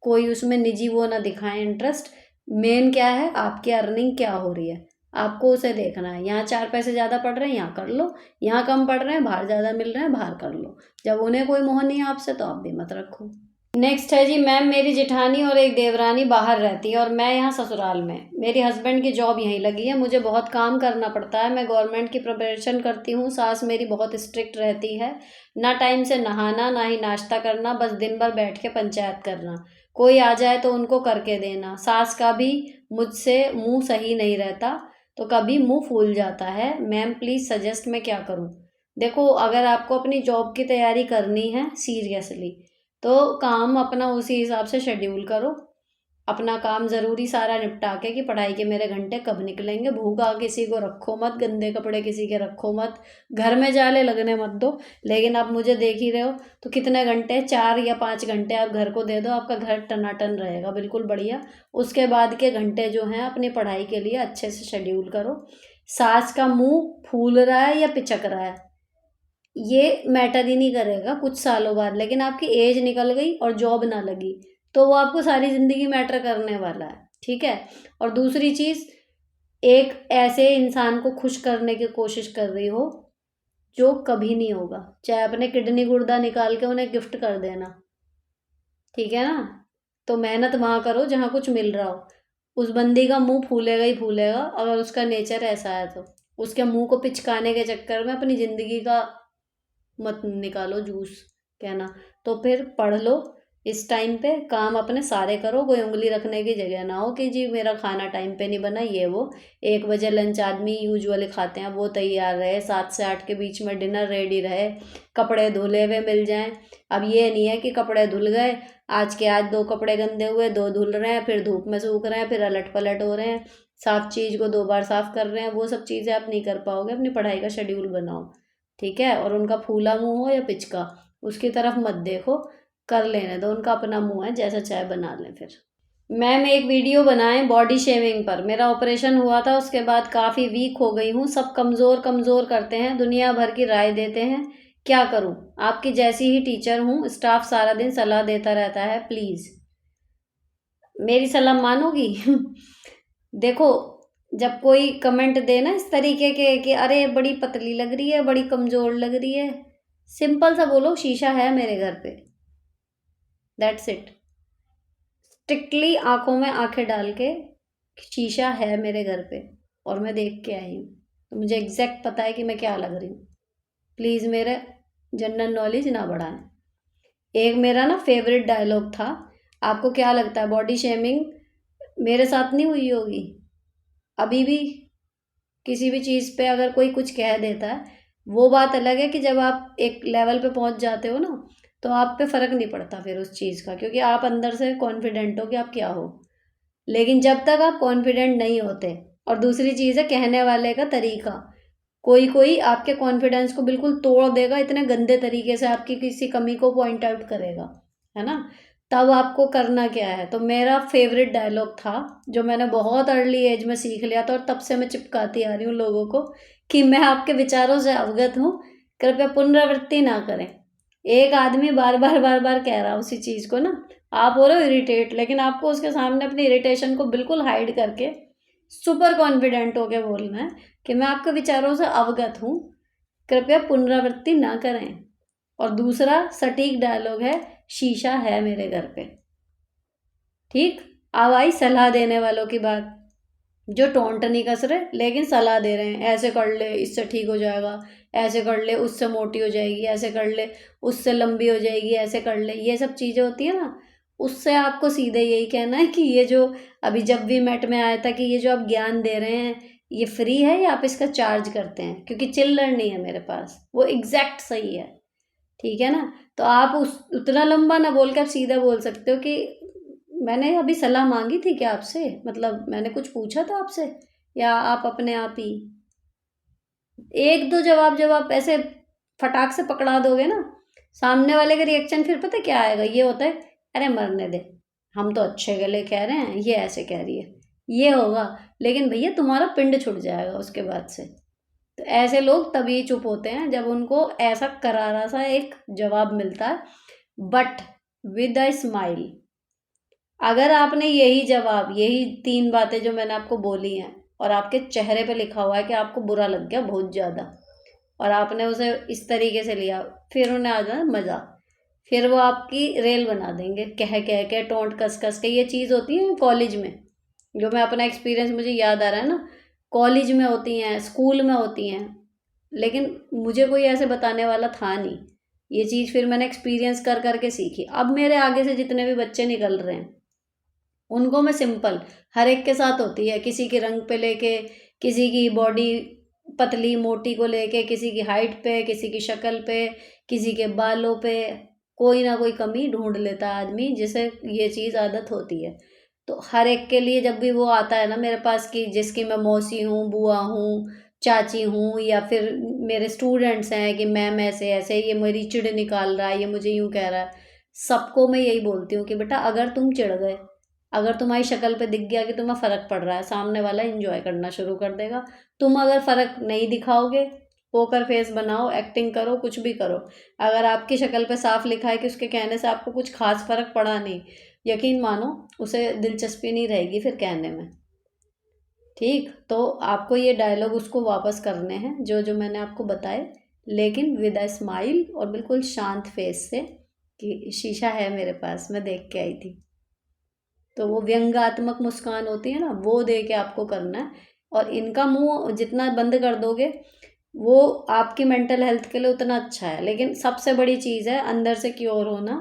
कोई उसमें निजी वो ना दिखाएं इंटरेस्ट। मेन क्या है, आपकी अर्निंग क्या हो रही है, आपको उसे देखना है। यहाँ 4 पैसे ज़्यादा पड़ रहे हैं यहाँ कर लो, यहाँ कम पड़ रहे हैं बाहर ज़्यादा मिल रहे हैं बाहर कर लो। जब उन्हें कोई मोह नहीं है आपसे तो आप भी मत रखो। नेक्स्ट है जी, मैम मेरी जेठानी और एक देवरानी बाहर रहती है और मैं यहाँ ससुराल में। मेरी हस्बैंड की जॉब यहीं लगी है, मुझे बहुत काम करना पड़ता है। मैं गवर्नमेंट की प्रिपरेशन करती हूँ। सास मेरी बहुत स्ट्रिक्ट रहती है, ना टाइम से नहाना ना ही नाश्ता करना, बस दिन भर बैठ के पंचायत करना। कोई आ जाए तो उनको करके देना। सास का भी मुझसे मुंह सही नहीं रहता तो कभी मुंह फूल जाता है। मैम प्लीज़ सजेस्ट मैं क्या करूँ। देखो, अगर आपको अपनी जॉब की तैयारी करनी है सीरियसली तो काम अपना उसी हिसाब से शेड्यूल करो। अपना काम ज़रूरी सारा निपटा के कि पढ़ाई के मेरे घंटे कब निकलेंगे। भूखा किसी को रखो मत, गंदे कपड़े किसी के रखो मत, घर में जाले लगने मत दो। लेकिन आप मुझे देख ही रहे हो तो कितने घंटे, 4 या 5 घंटे आप घर को दे दो, आपका घर टनाटन रहेगा बिल्कुल बढ़िया। उसके बाद के घंटे जो हैं अपनी पढ़ाई के लिए अच्छे से शेड्यूल करो। सास का मुँह फूल रहा है या पिचक रहा है ये मैटर ही नहीं करेगा कुछ सालों बाद, लेकिन आपकी एज निकल गई और जॉब ना लगी तो वो आपको सारी ज़िंदगी मैटर करने वाला है। ठीक है। और दूसरी चीज़, एक ऐसे इंसान को खुश करने की कोशिश कर रही हो जो कभी नहीं होगा। चाहे अपने किडनी गुर्दा निकाल के उन्हें गिफ्ट कर देना, ठीक है ना। तो मेहनत वहाँ करो जहाँ कुछ मिल रहा हो। उस बंदी का मुंह फूलेगा ही फूलेगा अगर उसका नेचर ऐसा है तो। उसके मुंह को पिचकाने के चक्कर में अपनी ज़िंदगी का मत निकालो जूस, कहना। तो फिर पढ़ लो, इस टाइम पे काम अपने सारे करो। कोई उंगली रखने की जगह ना हो कि जी मेरा खाना टाइम पे नहीं बना, ये वो। 1 बजे लंच आदमी यूजुअली खाते हैं, वो तैयार रहे। 7 से 8 के बीच में डिनर रेडी रहे। कपड़े धुले हुए मिल जाएं। अब ये नहीं है कि कपड़े धुल गए, आज के आज 2 कपड़े गंदे हुए, 2 धुल रहे हैं, फिर धूप में सूख रहे हैं, फिर अलट पलट हो रहे हैं, साफ चीज़ को 2 बार साफ कर रहे हैं। वो सब चीज़ें आप नहीं कर पाओगे। अपनी पढ़ाई का शेड्यूल बनाओ, ठीक है। और उनका फूला मुंह हो या पिचका, उसकी तरफ मत देखो, कर लेने दो, उनका अपना मुंह है, जैसा चाहे बना लें। फिर मैम एक वीडियो बनाएं बॉडी शेविंग पर। मेरा ऑपरेशन हुआ था, उसके बाद काफ़ी वीक हो गई हूँ। सब कमज़ोर कमज़ोर करते हैं, दुनिया भर की राय देते हैं, क्या करूँ। आपकी जैसी ही टीचर हूँ, स्टाफ सारा दिन सलाह देता रहता है, प्लीज़ मेरी सलाह मानोगी। देखो, जब कोई कमेंट दे ना इस तरीके के कि अरे बड़ी पतली लग रही है, बड़ी कमज़ोर लग रही है, सिंपल सा बोलो शीशा है मेरे घर पे, दैट्स इट। स्ट्रिक्टली आंखों में आंखें डाल के, शीशा है मेरे घर पे और मैं देख के आई हूँ तो मुझे एग्जैक्ट पता है कि मैं क्या लग रही हूँ। प्लीज़ मेरे जनरल नॉलेज ना बढ़ाएं। एक मेरा ना फेवरेट डायलॉग था, आपको क्या लगता है बॉडी शेमिंग मेरे साथ नहीं हुई होगी? अभी भी किसी भी चीज़ पे अगर कोई कुछ कह देता है, वो बात अलग है कि जब आप एक लेवल पे पहुंच जाते हो ना तो आप पे फ़र्क नहीं पड़ता फिर उस चीज़ का, क्योंकि आप अंदर से कॉन्फिडेंट हो कि आप क्या हो। लेकिन जब तक आप कॉन्फिडेंट नहीं होते, और दूसरी चीज़ है कहने वाले का तरीका, कोई कोई आपके कॉन्फिडेंस को बिल्कुल तोड़ देगा, इतने गंदे तरीके से आपकी किसी कमी को पॉइंट आउट करेगा, है ना। तब आपको करना क्या है। तो मेरा फेवरेट डायलॉग था जो मैंने बहुत अर्ली एज में सीख लिया था और तब से मैं चिपकाती आ रही हूँ लोगों को कि मैं आपके विचारों से अवगत हूँ, कृपया पुनरावृत्ति ना करें। एक आदमी बार बार बार बार कह रहा है उसी चीज़ को ना, आप हो रहे हो इरिटेट, लेकिन आपको उसके सामने अपनी इरिटेशन को बिल्कुल हाइड करके सुपर कॉन्फिडेंट होके बोलना है कि मैं आपके विचारों से अवगत हूँ, कृपया पुनरावृत्ति ना करें। और दूसरा सटीक डायलॉग है, शीशा है मेरे घर पे। ठीक। अब आई सलाह देने वालों की बात, जो टोंट नहीं कस रहे लेकिन सलाह दे रहे हैं, ऐसे कर ले इससे ठीक हो जाएगा, ऐसे कर ले उससे मोटी हो जाएगी, ऐसे कर ले उससे लंबी हो जाएगी, ऐसे कर ले, ये सब चीज़ें होती है ना। उससे आपको सीधे यही कहना है कि ये जो अभी जब भी मेट में आया था कि ये जो आप ज्ञान दे रहे हैं ये फ्री है या आप इसका चार्ज करते हैं, क्योंकि चिल्लर नहीं है मेरे पास, वो एग्जैक्ट सही है, ठीक है ना। तो आप उस उतना लंबा ना बोल के आप सीधा बोल सकते हो कि मैंने अभी सलाह मांगी थी क्या आपसे, मतलब मैंने कुछ पूछा था आपसे, या आप अपने आप ही एक दो जवाब जब आप ऐसे फटाक से पकड़ा दोगे ना, सामने वाले का रिएक्शन फिर पता क्या आएगा, ये होता है, अरे मरने दे, हम तो अच्छे गले कह रहे हैं, ये ऐसे कह रही है, ये होगा। लेकिन भैया तुम्हारा पिंड छुट जाएगा उसके बाद से। तो ऐसे लोग तभी चुप होते हैं जब उनको ऐसा करारा सा एक जवाब मिलता है, बट विद अ स्माइल। अगर आपने यही जवाब, यही 3 बातें जो मैंने आपको बोली हैं, और आपके चेहरे पे लिखा हुआ है कि आपको बुरा लग गया बहुत ज़्यादा, और आपने उसे इस तरीके से लिया, फिर उन्हें आ जाए मज़ा। फिर वो आपकी रेल बना देंगे, कह कह के, टोंट कस कस के। ये चीज़ होती है कॉलेज में, जो मैं अपना एक्सपीरियंस मुझे याद आ रहा है ना, कॉलेज में होती हैं, स्कूल में होती हैं, लेकिन मुझे कोई ऐसे बताने वाला था नहीं। ये चीज़ फिर मैंने एक्सपीरियंस कर कर के सीखी। अब मेरे आगे से जितने भी बच्चे निकल रहे हैं, उनको मैं सिंपल, हर एक के साथ होती है, किसी के रंग पे लेके, किसी की बॉडी पतली मोटी को लेके, किसी की हाइट पे, किसी की शक्ल पे, किसी के बालों पे, कोई ना कोई कमी ढूंढ लेता है आदमी जिसे ये चीज़ आदत होती है। तो हर एक के लिए जब भी वो आता है ना मेरे पास, कि जिसकी मैं मौसी हूँ, बुआ हूँ, चाची हूँ, या फिर मेरे स्टूडेंट्स हैं कि मैम ऐसे ऐसे, ये मेरी चिढ़ निकाल रहा है, ये मुझे यूँ कह रहा है, सबको मैं यही बोलती हूँ कि बेटा अगर तुम चिढ़ गए, अगर तुम्हारी शक्ल पे दिख गया कि तुम्हें फ़र्क पड़ रहा है, सामने वाला एंजॉय करना शुरू कर देगा। तुम अगर फ़र्क नहीं दिखाओगे, पोकर फेस बनाओ, एक्टिंग करो, कुछ भी करो, अगर आपकी शक्ल पे साफ लिखा है कि उसके कहने से आपको कुछ खास फ़र्क पड़ा नहीं, यकीन मानो उसे दिलचस्पी नहीं रहेगी फिर कहने में। ठीक, तो आपको ये डायलॉग उसको वापस करने हैं जो जो मैंने आपको बताए, लेकिन विद अ स्माइल और बिल्कुल शांत फेस से, कि शीशा है मेरे पास, मैं देख के आई थी। तो वो व्यंग्यात्मक मुस्कान होती है ना, वो दे के आपको करना है। और इनका मुंह जितना बंद कर दोगे, वो आपकी मेंटल हेल्थ के लिए उतना अच्छा है। लेकिन सबसे बड़ी चीज़ है अंदर से क्योर होना।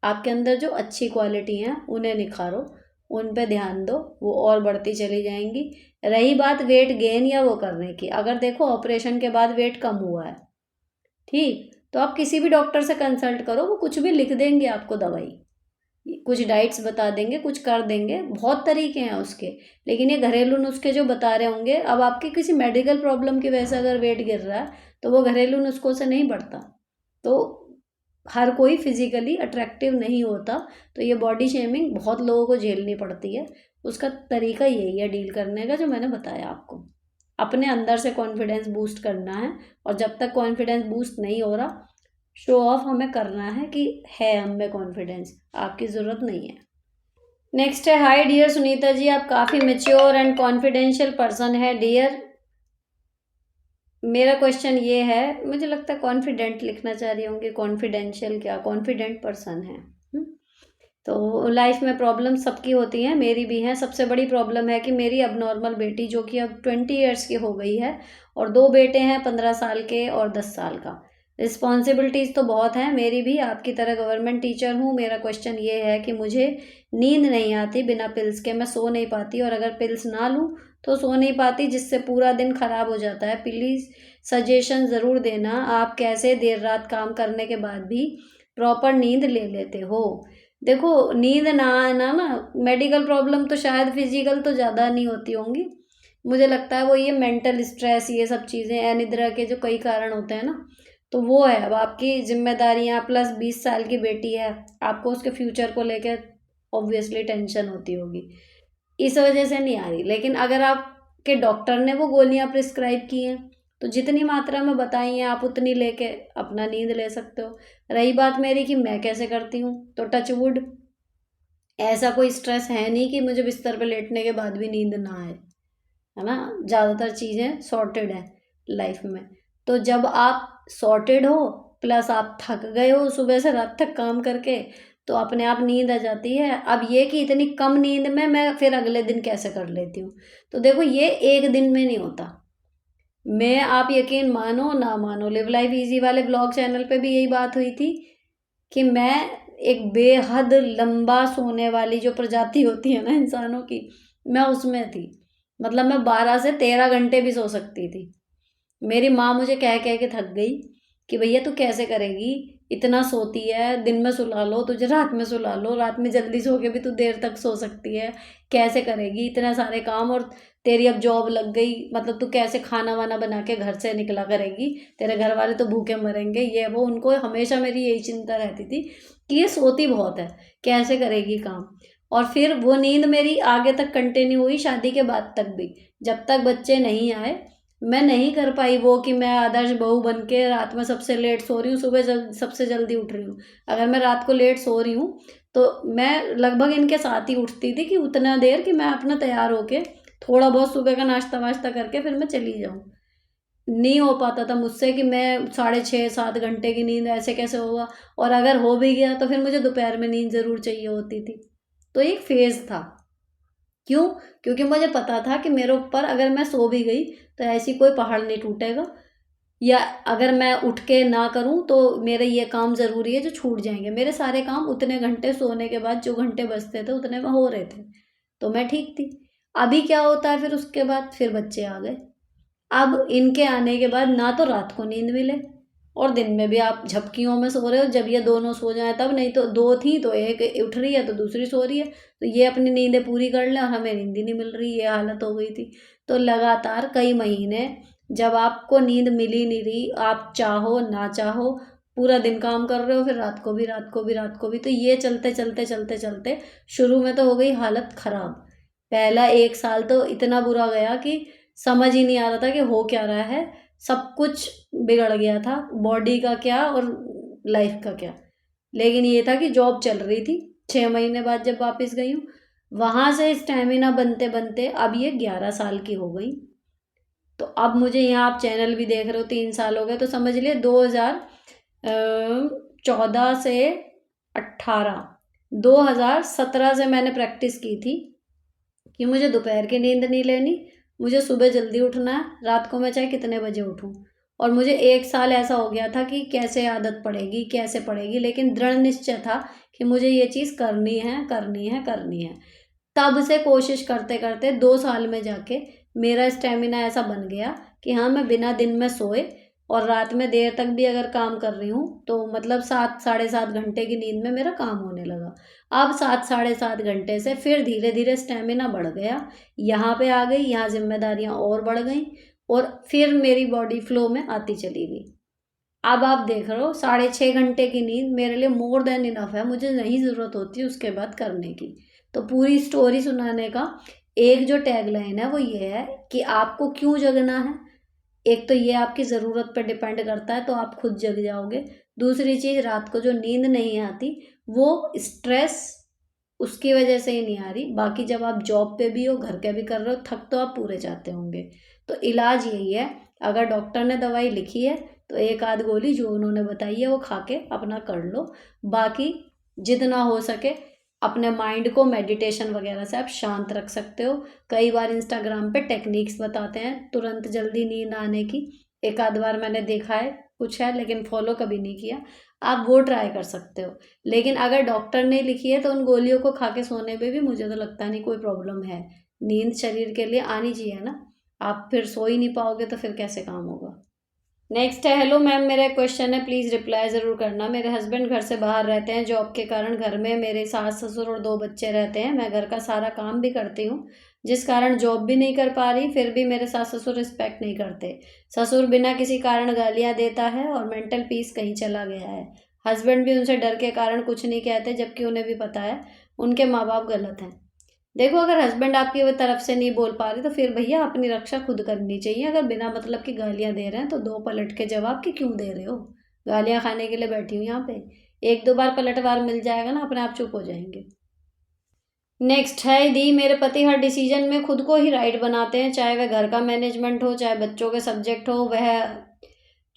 आपके अंदर जो अच्छी क्वालिटी हैं उन्हें निखारो, उन पे ध्यान दो, वो और बढ़ती चली जाएंगी। रही बात वेट गेन या वो करने की, अगर देखो ऑपरेशन के बाद वेट कम हुआ है, ठीक, तो आप किसी भी डॉक्टर से कंसल्ट करो, वो कुछ भी लिख देंगे आपको दवाई, कुछ डाइट्स बता देंगे, कुछ कर देंगे, बहुत तरीके हैं उसके। लेकिन ये घरेलू नुस्खे जो बता रहे होंगे, अब आपकी किसी मेडिकल प्रॉब्लम की वजह से अगर वेट गिर रहा है, तो वो घरेलू नुस्खों से नहीं बढ़ता। तो हर कोई फिजिकली अट्रैक्टिव नहीं होता। तो ये बॉडी शेमिंग बहुत लोगों को झेलनी पड़ती है। उसका तरीका यही है डील करने का, जो मैंने बताया आपको। अपने अंदर से कॉन्फिडेंस बूस्ट करना है, और जब तक कॉन्फिडेंस बूस्ट नहीं हो रहा, शो ऑफ हमें करना है कि है हम में कॉन्फिडेंस, आपकी ज़रूरत नहीं है। नेक्स्ट है, हाय डियर सुनीता जी, आप काफ़ी मेच्योर एंड कॉन्फिडेंशियल पर्सन है डियर। मेरा क्वेश्चन ये है, मुझे लगता है कॉन्फिडेंट लिखना चाह रही होंगी, कॉन्फिडेंशियल क्या, कॉन्फिडेंट पर्सन है। तो लाइफ में प्रॉब्लम सबकी होती हैं, मेरी भी हैं। सबसे बड़ी प्रॉब्लम है कि मेरी अब नॉर्मल बेटी, जो कि अब 20 ईयर्स की हो गई है, और 2 बेटे हैं, 15 साल के और 10 साल का। रिस्पॉन्सिबिलिटीज़ तो बहुत हैं मेरी भी, आपकी तरह गवर्नमेंट टीचर हूँ। मेरा क्वेश्चन ये है कि मुझे नींद नहीं आती बिना पिल्स के, मैं सो नहीं पाती, और अगर पिल्स ना लूँ तो सो नहीं पाती, जिससे पूरा दिन ख़राब हो जाता है। प्लीज़ सजेशन ज़रूर देना, आप कैसे देर रात काम करने के बाद भी प्रॉपर नींद ले लेते हो। देखो, नींद ना आना ना, मेडिकल प्रॉब्लम तो शायद फिजिकल तो ज़्यादा नहीं होती होंगी, मुझे लगता है वो ये मेंटल स्ट्रेस, ये सब चीज़ें, अनिद्रा के जो कई कारण होते हैं ना, तो वो है। अब आपकी जिम्मेदारियां प्लस 20 साल की बेटी है, आपको उसके फ्यूचर को लेकर ऑब्वियसली टेंशन होती होगी, इस वजह से नहीं आ रही। लेकिन अगर आपके डॉक्टर ने वो गोलियां प्रिस्क्राइब की हैं, तो जितनी मात्रा में बताई हैं आप उतनी लेके अपना नींद ले सकते हो। रही बात मेरी कि मैं कैसे करती हूँ, तो टच वुड ऐसा कोई स्ट्रेस है नहीं कि मुझे बिस्तर पे लेटने के बाद भी नींद ना आए, है ना। ज़्यादातर चीज़ें सॉर्टेड हैं लाइफ में। तो जब आप सॉर्टेड हो, प्लस आप थक गए हो सुबह से रात तक काम करके, तो अपने आप नींद आ जाती है। अब ये कि इतनी कम नींद में मैं फिर अगले दिन कैसे कर लेती हूँ, तो देखो ये एक दिन में नहीं होता। मैं, आप यकीन मानो ना मानो, लिव लाइफ इजी वाले ब्लॉग चैनल पे भी यही बात हुई थी कि मैं एक बेहद लंबा सोने वाली जो प्रजाति होती है ना इंसानों की, मैं उसमें थी। मतलब मैं 12 से 13 घंटे भी सो सकती थी। मेरी माँ मुझे कह कह के थक गई कि भैया तू कैसे करेगी, इतना सोती है, दिन में सुला लो तुझे, रात में सुला लो, रात में जल्दी सो के भी तू देर तक सो सकती है, कैसे करेगी इतने सारे काम, और तेरी अब जॉब लग गई, मतलब तू कैसे खाना वाना बना के घर से निकला करेगी, तेरे घर वाले तो भूखे मरेंगे, ये वो। उनको हमेशा मेरी यही चिंता रहती थी कि ये सोती बहुत है, कैसे करेगी काम। और फिर वो नींद मेरी आगे तक कंटिन्यू हुई, शादी के बाद तक भी, जब तक बच्चे नहीं आए। मैं नहीं कर पाई वो कि मैं आदर्श बहू बन के रात में सबसे लेट सो रही हूँ, सुबह सबसे जल्दी उठ रही हूँ। अगर मैं रात को लेट सो रही हूँ तो मैं लगभग इनके साथ ही उठती थी, कि उतना देर कि मैं अपना तैयार होके थोड़ा बहुत सुबह का नाश्ता वाश्ता करके फिर मैं चली जाऊँ। नहीं हो पाता था मुझसे कि मैं 6.5-7 घंटे की नींद, ऐसे कैसे होगा। और अगर हो भी गया तो फिर मुझे दोपहर में नींद ज़रूर चाहिए होती थी। तो एक फ़ेज़ था। क्यों? क्योंकि मुझे पता था कि मेरे ऊपर अगर मैं सो भी गई तो ऐसी कोई पहाड़ नहीं टूटेगा, या अगर मैं उठ के ना करूं तो मेरे ये काम ज़रूरी है जो छूट जाएंगे। मेरे सारे काम उतने घंटे सोने के बाद जो घंटे बचते थे उतने में हो रहे थे, तो मैं ठीक थी। अभी क्या होता है, फिर उसके बाद फिर बच्चे आ गए। अब इनके आने के बाद ना तो रात को नींद मिले, और दिन में भी आप झपकियों में सो रहे हो, जब ये दोनों सो जाए तब, नहीं तो दो थी तो एक उठ रही है तो दूसरी सो रही है, तो ये अपनी नींदें पूरी कर लें और हमें नींद ही नहीं मिल रही, ये हालत हो गई थी। तो लगातार कई महीने जब आपको नींद मिल ही नहीं रही, आप चाहो ना चाहो पूरा दिन काम कर रहे हो, फिर रात को भी, रात को भी, रात को भी, तो ये चलते चलते चलते चलते शुरू में तो हो गई हालत खराब। पहला 1 साल तो इतना बुरा गया कि समझ ही नहीं आ रहा था कि हो क्या रहा है। सब कुछ बिगड़ गया था, बॉडी का क्या और लाइफ का क्या। लेकिन ये था कि जॉब चल रही थी। 6 महीने बाद जब वापस गई हूँ, वहाँ से स्टेमिना बनते बनते अब ये 11 साल की हो गई। तो अब मुझे यहाँ, आप चैनल भी देख रहे हो, 3 साल हो गए, तो समझ लिए 2014 से 18, 2017 से मैंने प्रैक्टिस की थी कि मुझे दोपहर की नींद नहीं लेनी, मुझे सुबह जल्दी उठना है, रात को मैं चाहे कितने बजे उठूं। और मुझे 1 साल ऐसा हो गया था कि कैसे आदत पड़ेगी, कैसे पड़ेगी, लेकिन दृढ़ निश्चय था कि मुझे ये चीज़ करनी है, करनी है, करनी है। तब से कोशिश करते करते 2 साल में जाके मेरा स्टेमिना ऐसा बन गया कि हाँ, मैं बिना दिन में सोए और रात में देर तक भी अगर काम कर रही हूँ तो मतलब 7-7.5 घंटे की नींद में मेरा काम होने लगा। अब 7-7.5 घंटे से फिर धीरे धीरे स्टेमिना बढ़ गया, यहाँ पे आ गई, यहाँ जिम्मेदारियाँ और बढ़ गई, और फिर मेरी बॉडी फ्लो में आती चली गई। अब आप देख रहे हो 6.5 घंटे की नींद मेरे लिए मोर देन इनफ है, मुझे नहीं ज़रूरत होती उसके बाद करने की। तो पूरी स्टोरी सुनाने का एक जो टैगलाइन है वो ये है कि आपको क्यों जगना है। एक तो ये आपकी ज़रूरत पर डिपेंड करता है, तो आप खुद जग जाओगे। दूसरी चीज़, रात को जो नींद नहीं आती वो स्ट्रेस उसकी वजह से ही नहीं आ रही। बाकी जब आप जॉब पे भी हो, घर के भी कर रहे हो, थक तो आप पूरे जाते होंगे। तो इलाज यही है, अगर डॉक्टर ने दवाई लिखी है तो एक आध गोली जो उन्होंने बताई है वो खा के अपना कर लो। बाकी जितना हो सके अपने माइंड को मेडिटेशन वगैरह से आप शांत रख सकते हो। कई बार इंस्टाग्राम पे टेक्निक्स बताते हैं तुरंत जल्दी नींद आने की, एक आध बार मैंने देखा है, कुछ है, लेकिन फॉलो कभी नहीं किया। आप वो ट्राई कर सकते हो। लेकिन अगर डॉक्टर ने लिखी है तो उन गोलियों को खा के सोने पे भी मुझे तो लगता नहीं कोई प्रॉब्लम है। नींद शरीर के लिए आनी चाहिए ना, आप फिर सो ही नहीं पाओगे तो फिर कैसे काम होगा। नेक्स्ट है, हेलो मैम, मेरा क्वेश्चन है, प्लीज़ रिप्लाई ज़रूर करना। मेरे हस्बैंड घर से बाहर रहते हैं, जॉब के कारण घर में मेरे सास ससुर और 2 बच्चे रहते हैं। मैं घर का सारा काम भी करती हूँ, जिस कारण जॉब भी नहीं कर पा रही। फिर भी मेरे सास ससुर रिस्पेक्ट नहीं करते। ससुर बिना किसी कारण गालियाँ देता है और मेंटल पीस कहीं चला गया है। हस्बैंड भी उनसे डर के कारण कुछ नहीं कहते, जबकि उन्हें भी पता है उनके माँ बाप गलत हैं। देखो, अगर हस्बैंड आपकी वो तरफ से नहीं बोल पा रहे तो फिर भैया अपनी रक्षा खुद करनी चाहिए। अगर बिना मतलब की गालियाँ दे रहे हैं तो दो पलट के जवाब कि क्यों दे रहे हो, गालियाँ खाने के लिए बैठी हूँ यहाँ पे। 1-2 बार पलटवार मिल जाएगा ना, अपने आप चुप हो जाएंगे। नेक्स्ट है दी, मेरे पति हर डिसीजन में खुद को ही राइट बनाते हैं, चाहे वह घर का मैनेजमेंट हो, चाहे बच्चों के सब्जेक्ट हो, वह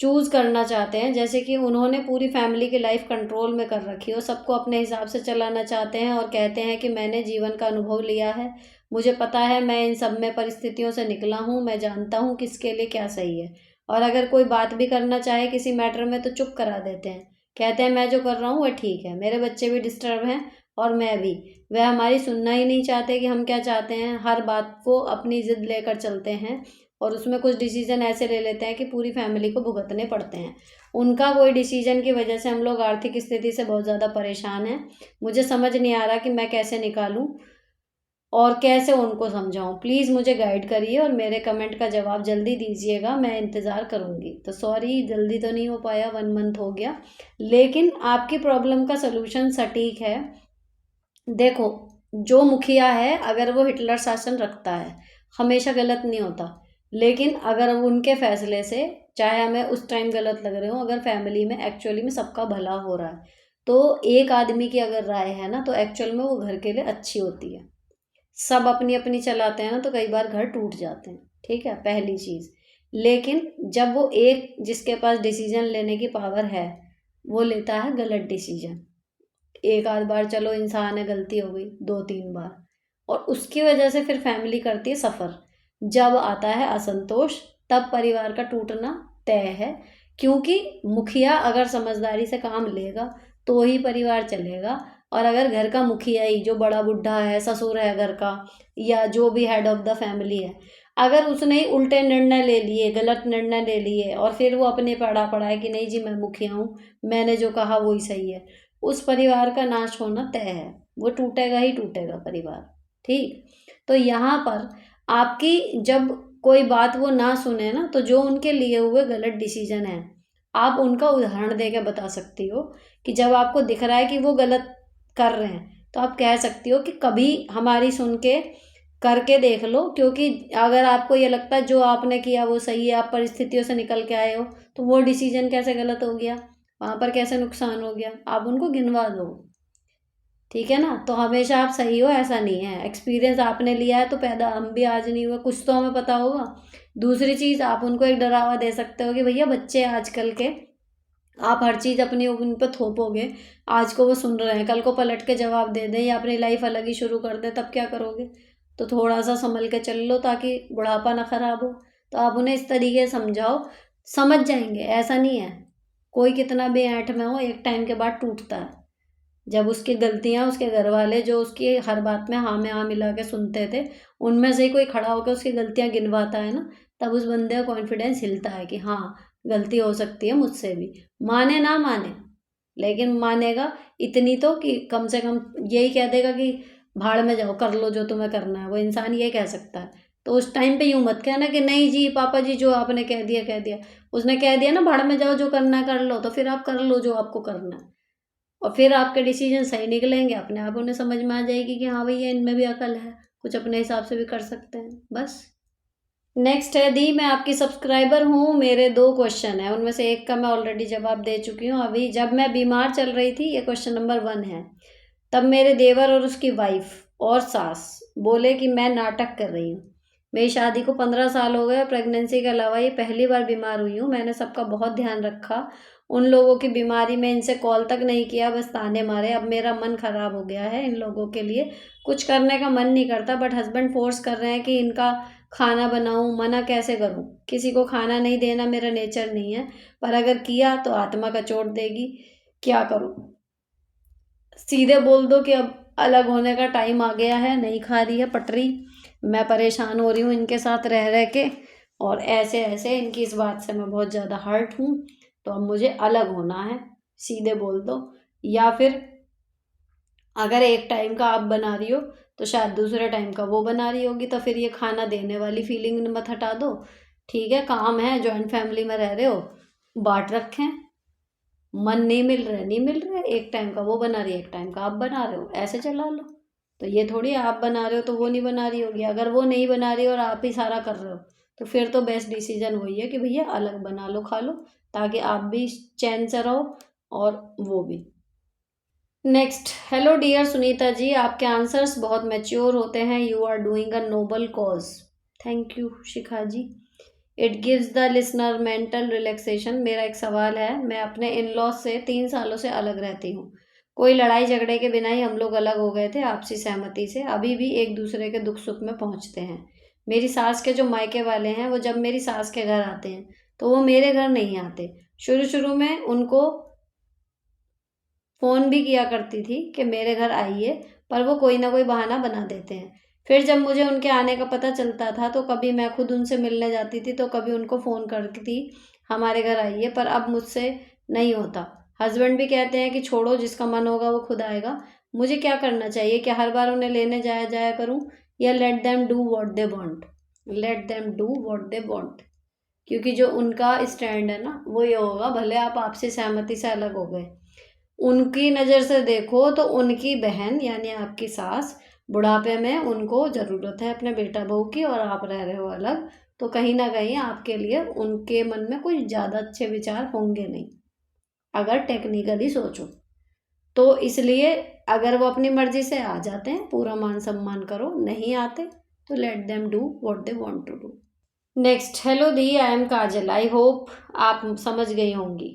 चूज़ करना चाहते हैं। जैसे कि उन्होंने पूरी फैमिली की लाइफ कंट्रोल में कर रखी हो, सबको अपने हिसाब से चलाना चाहते हैं और कहते हैं कि मैंने जीवन का अनुभव लिया है, मुझे पता है, मैं इन सब में परिस्थितियों से निकला हूँ, मैं जानता हूँ किसके लिए क्या सही है। और अगर कोई बात भी करना चाहे किसी मैटर में तो चुप करा देते हैं, कहते हैं मैं जो कर रहा हूँ वह ठीक है। मेरे बच्चे भी डिस्टर्ब हैं और मैं भी। वह हमारी सुनना ही नहीं चाहते कि हम क्या चाहते हैं, हर बात को अपनी ज़िद लेकर चलते हैं और उसमें कुछ डिसीजन ऐसे ले लेते हैं कि पूरी फैमिली को भुगतने पड़ते हैं। उनका कोई डिसीजन की वजह से हम लोग आर्थिक स्थिति से बहुत ज़्यादा परेशान हैं। मुझे समझ नहीं आ रहा कि मैं कैसे निकालूं और कैसे उनको समझाऊं। प्लीज़ मुझे गाइड करिए और मेरे कमेंट का जवाब जल्दी दीजिएगा, मैं इंतज़ार करूंगी। तो सॉरी, जल्दी तो नहीं हो पाया, 1 मंथ हो गया, लेकिन आपकी प्रॉब्लम का सलूशन सटीक है। देखो, जो मुखिया है अगर वो हिटलर शासन रखता है, हमेशा गलत नहीं होता, लेकिन अगर उनके फैसले से, चाहे हमें उस टाइम गलत लग रहे हो, अगर फैमिली में एक्चुअली में सबका भला हो रहा है, तो एक आदमी की अगर राय है ना, तो एक्चुअल में वो घर के लिए अच्छी होती है। सब अपनी अपनी चलाते हैं ना, तो कई बार घर टूट जाते हैं। ठीक है, पहली चीज़। लेकिन जब वो एक जिसके पास डिसीजन लेने की पावर है, वो लेता है गलत डिसीजन, एक आध बार चलो इंसान है, गलती हो गई, 2-3 बार, और उसकी वजह से फिर फैमिली करती है सफ़र। जब आता है असंतोष, तब परिवार का टूटना तय है। क्योंकि मुखिया अगर समझदारी से काम लेगा तो ही परिवार चलेगा। और अगर घर का मुखिया ही, जो बड़ा बुढ़ा है, ससुर है घर का, या जो भी हेड ऑफ द फैमिली है, अगर उसने ही उल्टे निर्णय ले लिए, गलत निर्णय ले लिए, और फिर वो अपने पड़ा है कि नहीं जी मैं मुखिया हूँ, मैंने जो कहा वही सही है, उस परिवार का नाश होना तय है। वो टूटेगा ही टूटेगा परिवार। ठीक, तो यहाँ पर आपकी जब कोई बात वो ना सुने ना, तो जो उनके लिए हुए गलत डिसीजन है, आप उनका उदाहरण दे के बता सकती हो कि जब आपको दिख रहा है कि वो गलत कर रहे हैं, तो आप कह सकती हो कि कभी हमारी सुन के करके देख लो। क्योंकि अगर आपको ये लगता है जो आपने किया वो सही है, आप परिस्थितियों से निकल के आए हो, तो वो डिसीजन कैसे गलत हो गया, वहाँ पर कैसे नुकसान हो गया, आप उनको गिनवा दो। ठीक है ना, तो हमेशा आप सही हो ऐसा नहीं है। एक्सपीरियंस आपने लिया है तो पैदा हम भी आज नहीं हुए, कुछ तो हमें पता होगा। दूसरी चीज़, आप उनको एक डरावा दे सकते हो कि भैया बच्चे आजकल के, आप हर चीज़ अपनी उन पर थोपोगे, आज को वो सुन रहे हैं, कल को पलट के जवाब दे दें या अपनी लाइफ अलग ही शुरू कर दें, तब क्या करोगे। तो थोड़ा सा संभल के चल लो ताकि बुढ़ापा ना खराब हो। तो आप उन्हें इस तरीके से समझाओ, समझ जाएंगे। ऐसा नहीं है, कोई कितना भी ऐंठ में हो, एक टाइम के बाद टूटता है। जब उसकी गलतियाँ, उसके घर वाले जो उसकी हर बात में हाँ मिला के सुनते थे, उनमें से ही कोई खड़ा होकर उसकी गलतियाँ गिनवाता है ना, तब उस बंदे का कॉन्फिडेंस हिलता है कि हाँ, गलती हो सकती है मुझसे भी। माने ना माने, लेकिन मानेगा इतनी तो कि कम से कम यही कह देगा कि भाड़ में जाओ, कर लो जो तुम्हें करना है। वो इंसान ये कह सकता है। तो उस टाइम पे यूँ मत कहना कि नहीं जी पापा जी, जो आपने कह दिया कह दिया। उसने कह दिया ना भाड़ में जाओ, जो करना है कर लो, तो फिर आप कर लो जो आपको करना है। और फिर आपके डिसीजन सही निकलेंगे, अपने आप उन्हें समझ में आ जाएगी कि हाँ भैया इनमें भी अकल है, कुछ अपने हिसाब से भी कर सकते हैं। बस। नेक्स्ट है दी, मैं आपकी सब्सक्राइबर हूँ, मेरे 2 क्वेश्चन है, उनमें से एक का मैं ऑलरेडी जवाब दे चुकी हूँ अभी। जब मैं बीमार चल रही थी, ये क्वेश्चन नंबर 1 है, तब मेरे देवर और उसकी वाइफ और सास बोले कि मैं नाटक कर रही हूँ। मेरी शादी को 15 साल हो गए, प्रेगनेंसी के अलावा ये पहली बार बीमार हुई हूँ। मैंने सबका बहुत ध्यान रखा, उन लोगों की बीमारी में इनसे कॉल तक नहीं किया, बस ताने मारे। अब मेरा मन खराब हो गया है इन लोगों के लिए, कुछ करने का मन नहीं करता, बट हस्बैंड फोर्स कर रहे हैं कि इनका खाना बनाऊं, मना कैसे करूं। किसी को खाना नहीं देना मेरा नेचर नहीं है, पर अगर किया तो आत्मा का चोट देगी, क्या करूं। सीधे बोल दो कि अब अलग होने का टाइम आ गया है, नहीं खा रही है पटरी, मैं परेशान हो रही हूँ इनके साथ रह रह के, और ऐसे ऐसे इनकी इस बात से मैं बहुत ज़्यादा हर्ट हूँ, तो अब मुझे अलग होना है, सीधे बोल दो। या फिर अगर एक टाइम का आप बना रही हो, तो शायद दूसरे टाइम का वो बना रही होगी, तो फिर ये खाना देने वाली फीलिंग मत हटा दो। ठीक है, काम है, जॉइंट फैमिली में रह रहे हो, बांट रखें। मन नहीं मिल रहा है, नहीं मिल रहा है, एक टाइम का वो बना रही है, एक टाइम का आप बना रहे हो, ऐसे चला लो। तो ये थोड़ी आप बना रहे हो तो वो नहीं बना रही होगी। अगर वो नहीं बना रही और आप ही सारा कर रहे हो, तो फिर तो बेस्ट डिसीजन वही है कि भैया अलग बना लो, खा लो, ताकि आप भी चैन से रहो और वो भी। Next, hello dear Sunita ji, आपके आंसर्स बहुत मैच्योर होते हैं, you are doing a noble cause. Thank you Shikha ji. It gives the listener mental relaxation. मेरा एक सवाल है, मैं अपने इन लॉज से 3 सालों से अलग रहती हूँ। कोई लड़ाई झगड़े के बिना ही हम लोग अलग हो गए थे, आपसी सहमति से। अभी भी एक दूसरे के दुख सुख में पहुँचते हैं। मेरी सास के जो मायके वाले हैं, वो जब मेरी सास के घर आते हैं तो वो मेरे घर नहीं आते। शुरू शुरू में उनको फ़ोन भी किया करती थी कि मेरे घर आइए, पर वो कोई ना कोई बहाना बना देते हैं। फिर जब मुझे उनके आने का पता चलता था तो कभी मैं खुद उनसे मिलने जाती थी, तो कभी उनको फ़ोन करती थी हमारे घर आइए, पर अब मुझसे नहीं होता। हस्बैंड भी कहते हैं कि छोड़ो, जिसका मन होगा वो खुद आएगा। मुझे क्या करना चाहिए? क्या हर बार उन्हें लेने जाया जाया करूँ, या late them do what they want? Late them do what they want, क्योंकि जो उनका स्टैंड है ना, वो ये होगा, भले आप आपसी सहमति से अलग हो गए, उनकी नज़र से देखो तो उनकी बहन यानी आपकी सास बुढ़ापे में उनको ज़रूरत है अपने बेटा बहू की, और आप रह रहे हो अलग, तो कहीं ना कहीं आपके लिए उनके मन में कुछ ज़्यादा अच्छे विचार होंगे नहीं, अगर टेक्निकली सोचो तो। इसलिए अगर वो अपनी मर्जी से आ जाते हैं, पूरा मान सम्मान करो, नहीं आते तो let them do what they want to do. Next, hello दी, I am Kajal, I hope आप समझ गई होंगी।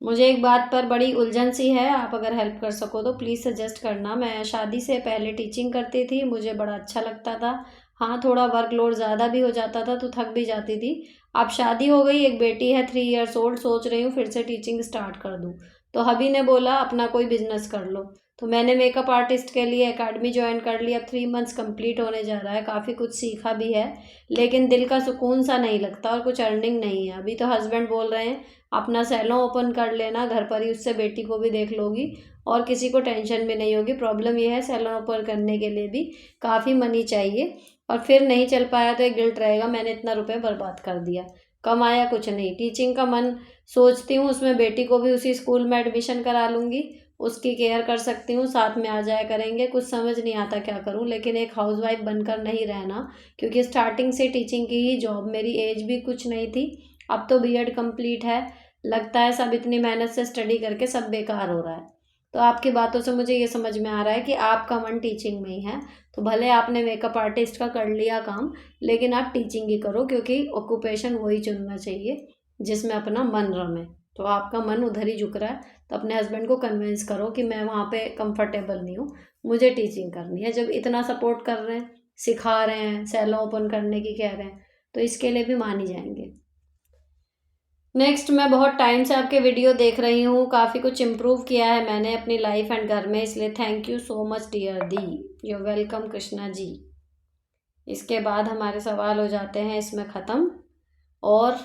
मुझे एक बात पर बड़ी उलझन सी है, आप अगर हेल्प कर सको तो प्लीज़ सजेस्ट करना। मैं शादी से पहले टीचिंग करती थी, मुझे बड़ा अच्छा लगता था। हाँ, थोड़ा वर्कलोड ज़्यादा भी हो जाता था तो थक भी जाती थी। अब शादी हो गई, एक बेटी है 3 इयर्स ओल्ड, सोच रही हूँ फिर से टीचिंग स्टार्ट कर दूँ। तो हबी ने बोला अपना कोई बिजनेस कर लो, तो मैंने मेकअप आर्टिस्ट के लिए एकेडमी ज्वाइन कर ली। अब 3 मंथ्स कंप्लीट होने जा रहा है, काफ़ी कुछ सीखा भी है, लेकिन दिल का सुकून सा नहीं लगता और कुछ अर्निंग नहीं है। अभी तो हस्बैंड बोल रहे हैं अपना सैलून ओपन कर लेना घर पर ही, उससे बेटी को भी देख लोगी और किसी को टेंशन भी नहीं होगी। प्रॉब्लम यह है सैलून ओपन करने के लिए भी काफ़ी मनी चाहिए, और फिर नहीं चल पाया तो एक गिल्ट रहेगा, मैंने इतना रुपए बर्बाद कर दिया, कमाया कुछ नहीं। टीचिंग का मन सोचती हूँ, उसमें बेटी को भी उसी स्कूल में एडमिशन करा लूँगी, उसकी केयर कर सकती हूँ, साथ में आ जाया करेंगे। कुछ समझ नहीं आता क्या करूँ, लेकिन एक हाउसवाइफ बनकर नहीं रहना, क्योंकि स्टार्टिंग से टीचिंग की ही जॉब, मेरी एज भी कुछ नहीं थी, अब तो बीएड कंप्लीट है। लगता है सब इतनी मेहनत से स्टडी करके सब बेकार हो रहा है। तो आपकी बातों से मुझे ये समझ में आ रहा है कि आपका मन टीचिंग में ही है, तो भले आपने मेकअप आर्टिस्ट का कर लिया काम, लेकिन आप टीचिंग ही करो, क्योंकि ऑक्यूपेशन वही चुनना चाहिए जिसमें अपना मन रमे। तो आपका मन उधर ही झुक रहा है, तो अपने हस्बैंड को कन्विंस करो कि मैं वहाँ पे कंफर्टेबल नहीं हूँ, मुझे टीचिंग करनी है। जब इतना सपोर्ट कर रहे हैं, सिखा रहे हैं, सैलून ओपन करने की कह रहे हैं, तो इसके लिए भी मान ही जाएंगे। नेक्स्ट, मैं बहुत टाइम से आपके वीडियो देख रही हूँ, काफ़ी कुछ इम्प्रूव किया है मैंने अपनी लाइफ एंड घर में, इसलिए thank you so much dear दी। You welcome Krishna ji. इसके बाद हमारे सवाल हो जाते हैं इसमें ख़त्म, और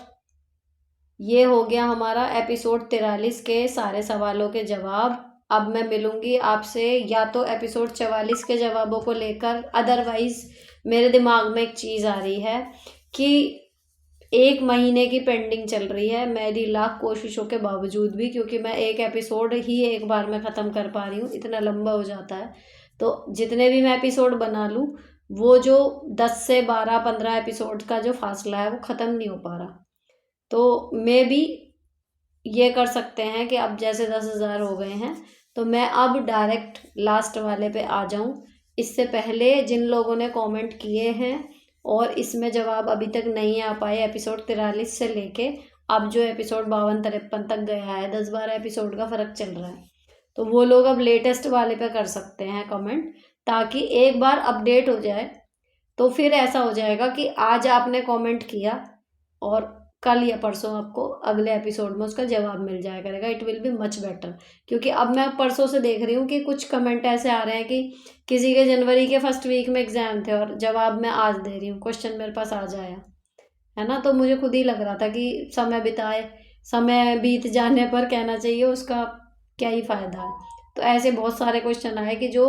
ये हो गया हमारा एपिसोड 43 के सारे सवालों के जवाब। अब मैं मिलूँगी आपसे या तो एपिसोड 44 के जवाबों को लेकर, अदरवाइज़ मेरे दिमाग में एक चीज़ आ रही है कि 1 महीने की पेंडिंग चल रही है मेरी लाख कोशिशों के बावजूद भी, क्योंकि मैं एक एपिसोड ही एक बार में ख़त्म कर पा रही हूँ, इतना लंबा हो जाता है। तो जितने भी मैं एपिसोड बना लूँ, वो जो 10 से 12-15 एपिसोड का जो फासला है वो ख़त्म नहीं हो पा रहा। तो मे बी ये कर सकते हैं कि अब जैसे 10,000 हो गए हैं, तो मैं अब डायरेक्ट लास्ट वाले पे आ जाऊं। इससे पहले जिन लोगों ने कमेंट किए हैं और इसमें जवाब अभी तक नहीं आ पाए, एपिसोड 43 से लेके अब जो एपिसोड 52-53 तक गया है, 10-12 एपिसोड का फ़र्क चल रहा है, तो वो लोग अब लेटेस्ट वाले पे कर सकते हैं कमेंट, ताकि एक बार अपडेट हो जाए। तो फिर ऐसा हो जाएगा कि आज आपने कमेंट किया और कल या परसों आपको अगले एपिसोड में उसका जवाब मिल जाया करेगा। It will be much better, क्योंकि अब मैं परसों से देख रही हूँ कि कुछ कमेंट ऐसे आ रहे हैं कि किसी के जनवरी के फर्स्ट वीक में एग्ज़ाम थे और जवाब मैं आज दे रही हूँ, क्वेश्चन मेरे पास आज आया है ना। तो मुझे खुद ही लग रहा था कि समय बिताए, समय बीत जाने पर कहना चाहिए उसका क्या ही फ़ायदा है। तो ऐसे बहुत सारे क्वेश्चन आए कि जो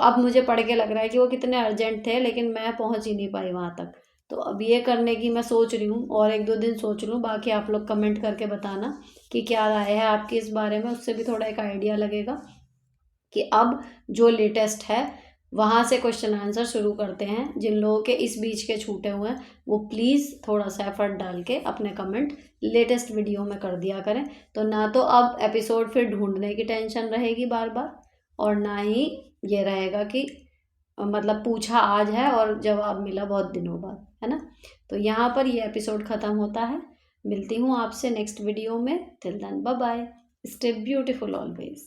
अब मुझे पढ़ के लग रहा है कि वो कितने अर्जेंट थे, लेकिन मैं पहुँच ही नहीं पाई वहाँ तक। तो अब ये करने की मैं सोच रही हूँ, और 1-2 दिन सोच लूँ, बाकी आप लोग कमेंट करके बताना कि क्या राय है आपकी इस बारे में, उससे भी थोड़ा एक आइडिया लगेगा कि अब जो लेटेस्ट है वहाँ से क्वेश्चन आंसर शुरू करते हैं। जिन लोगों के इस बीच के छूटे हुए हैं वो प्लीज़ थोड़ा सा एफर्ट डाल के अपने कमेंट लेटेस्ट वीडियो में कर दिया करें, तो ना तो अब एपिसोड फिर ढूंढने की टेंशन रहेगी बार बार, और ना ही ये रहेगा कि मतलब पूछा आज है और जवाब मिला बहुत दिनों बाद, है ना। तो यहाँ पर ये एपिसोड ख़त्म होता है। मिलती हूँ आपसे नेक्स्ट वीडियो में। Till then bye bye, stay beautiful always.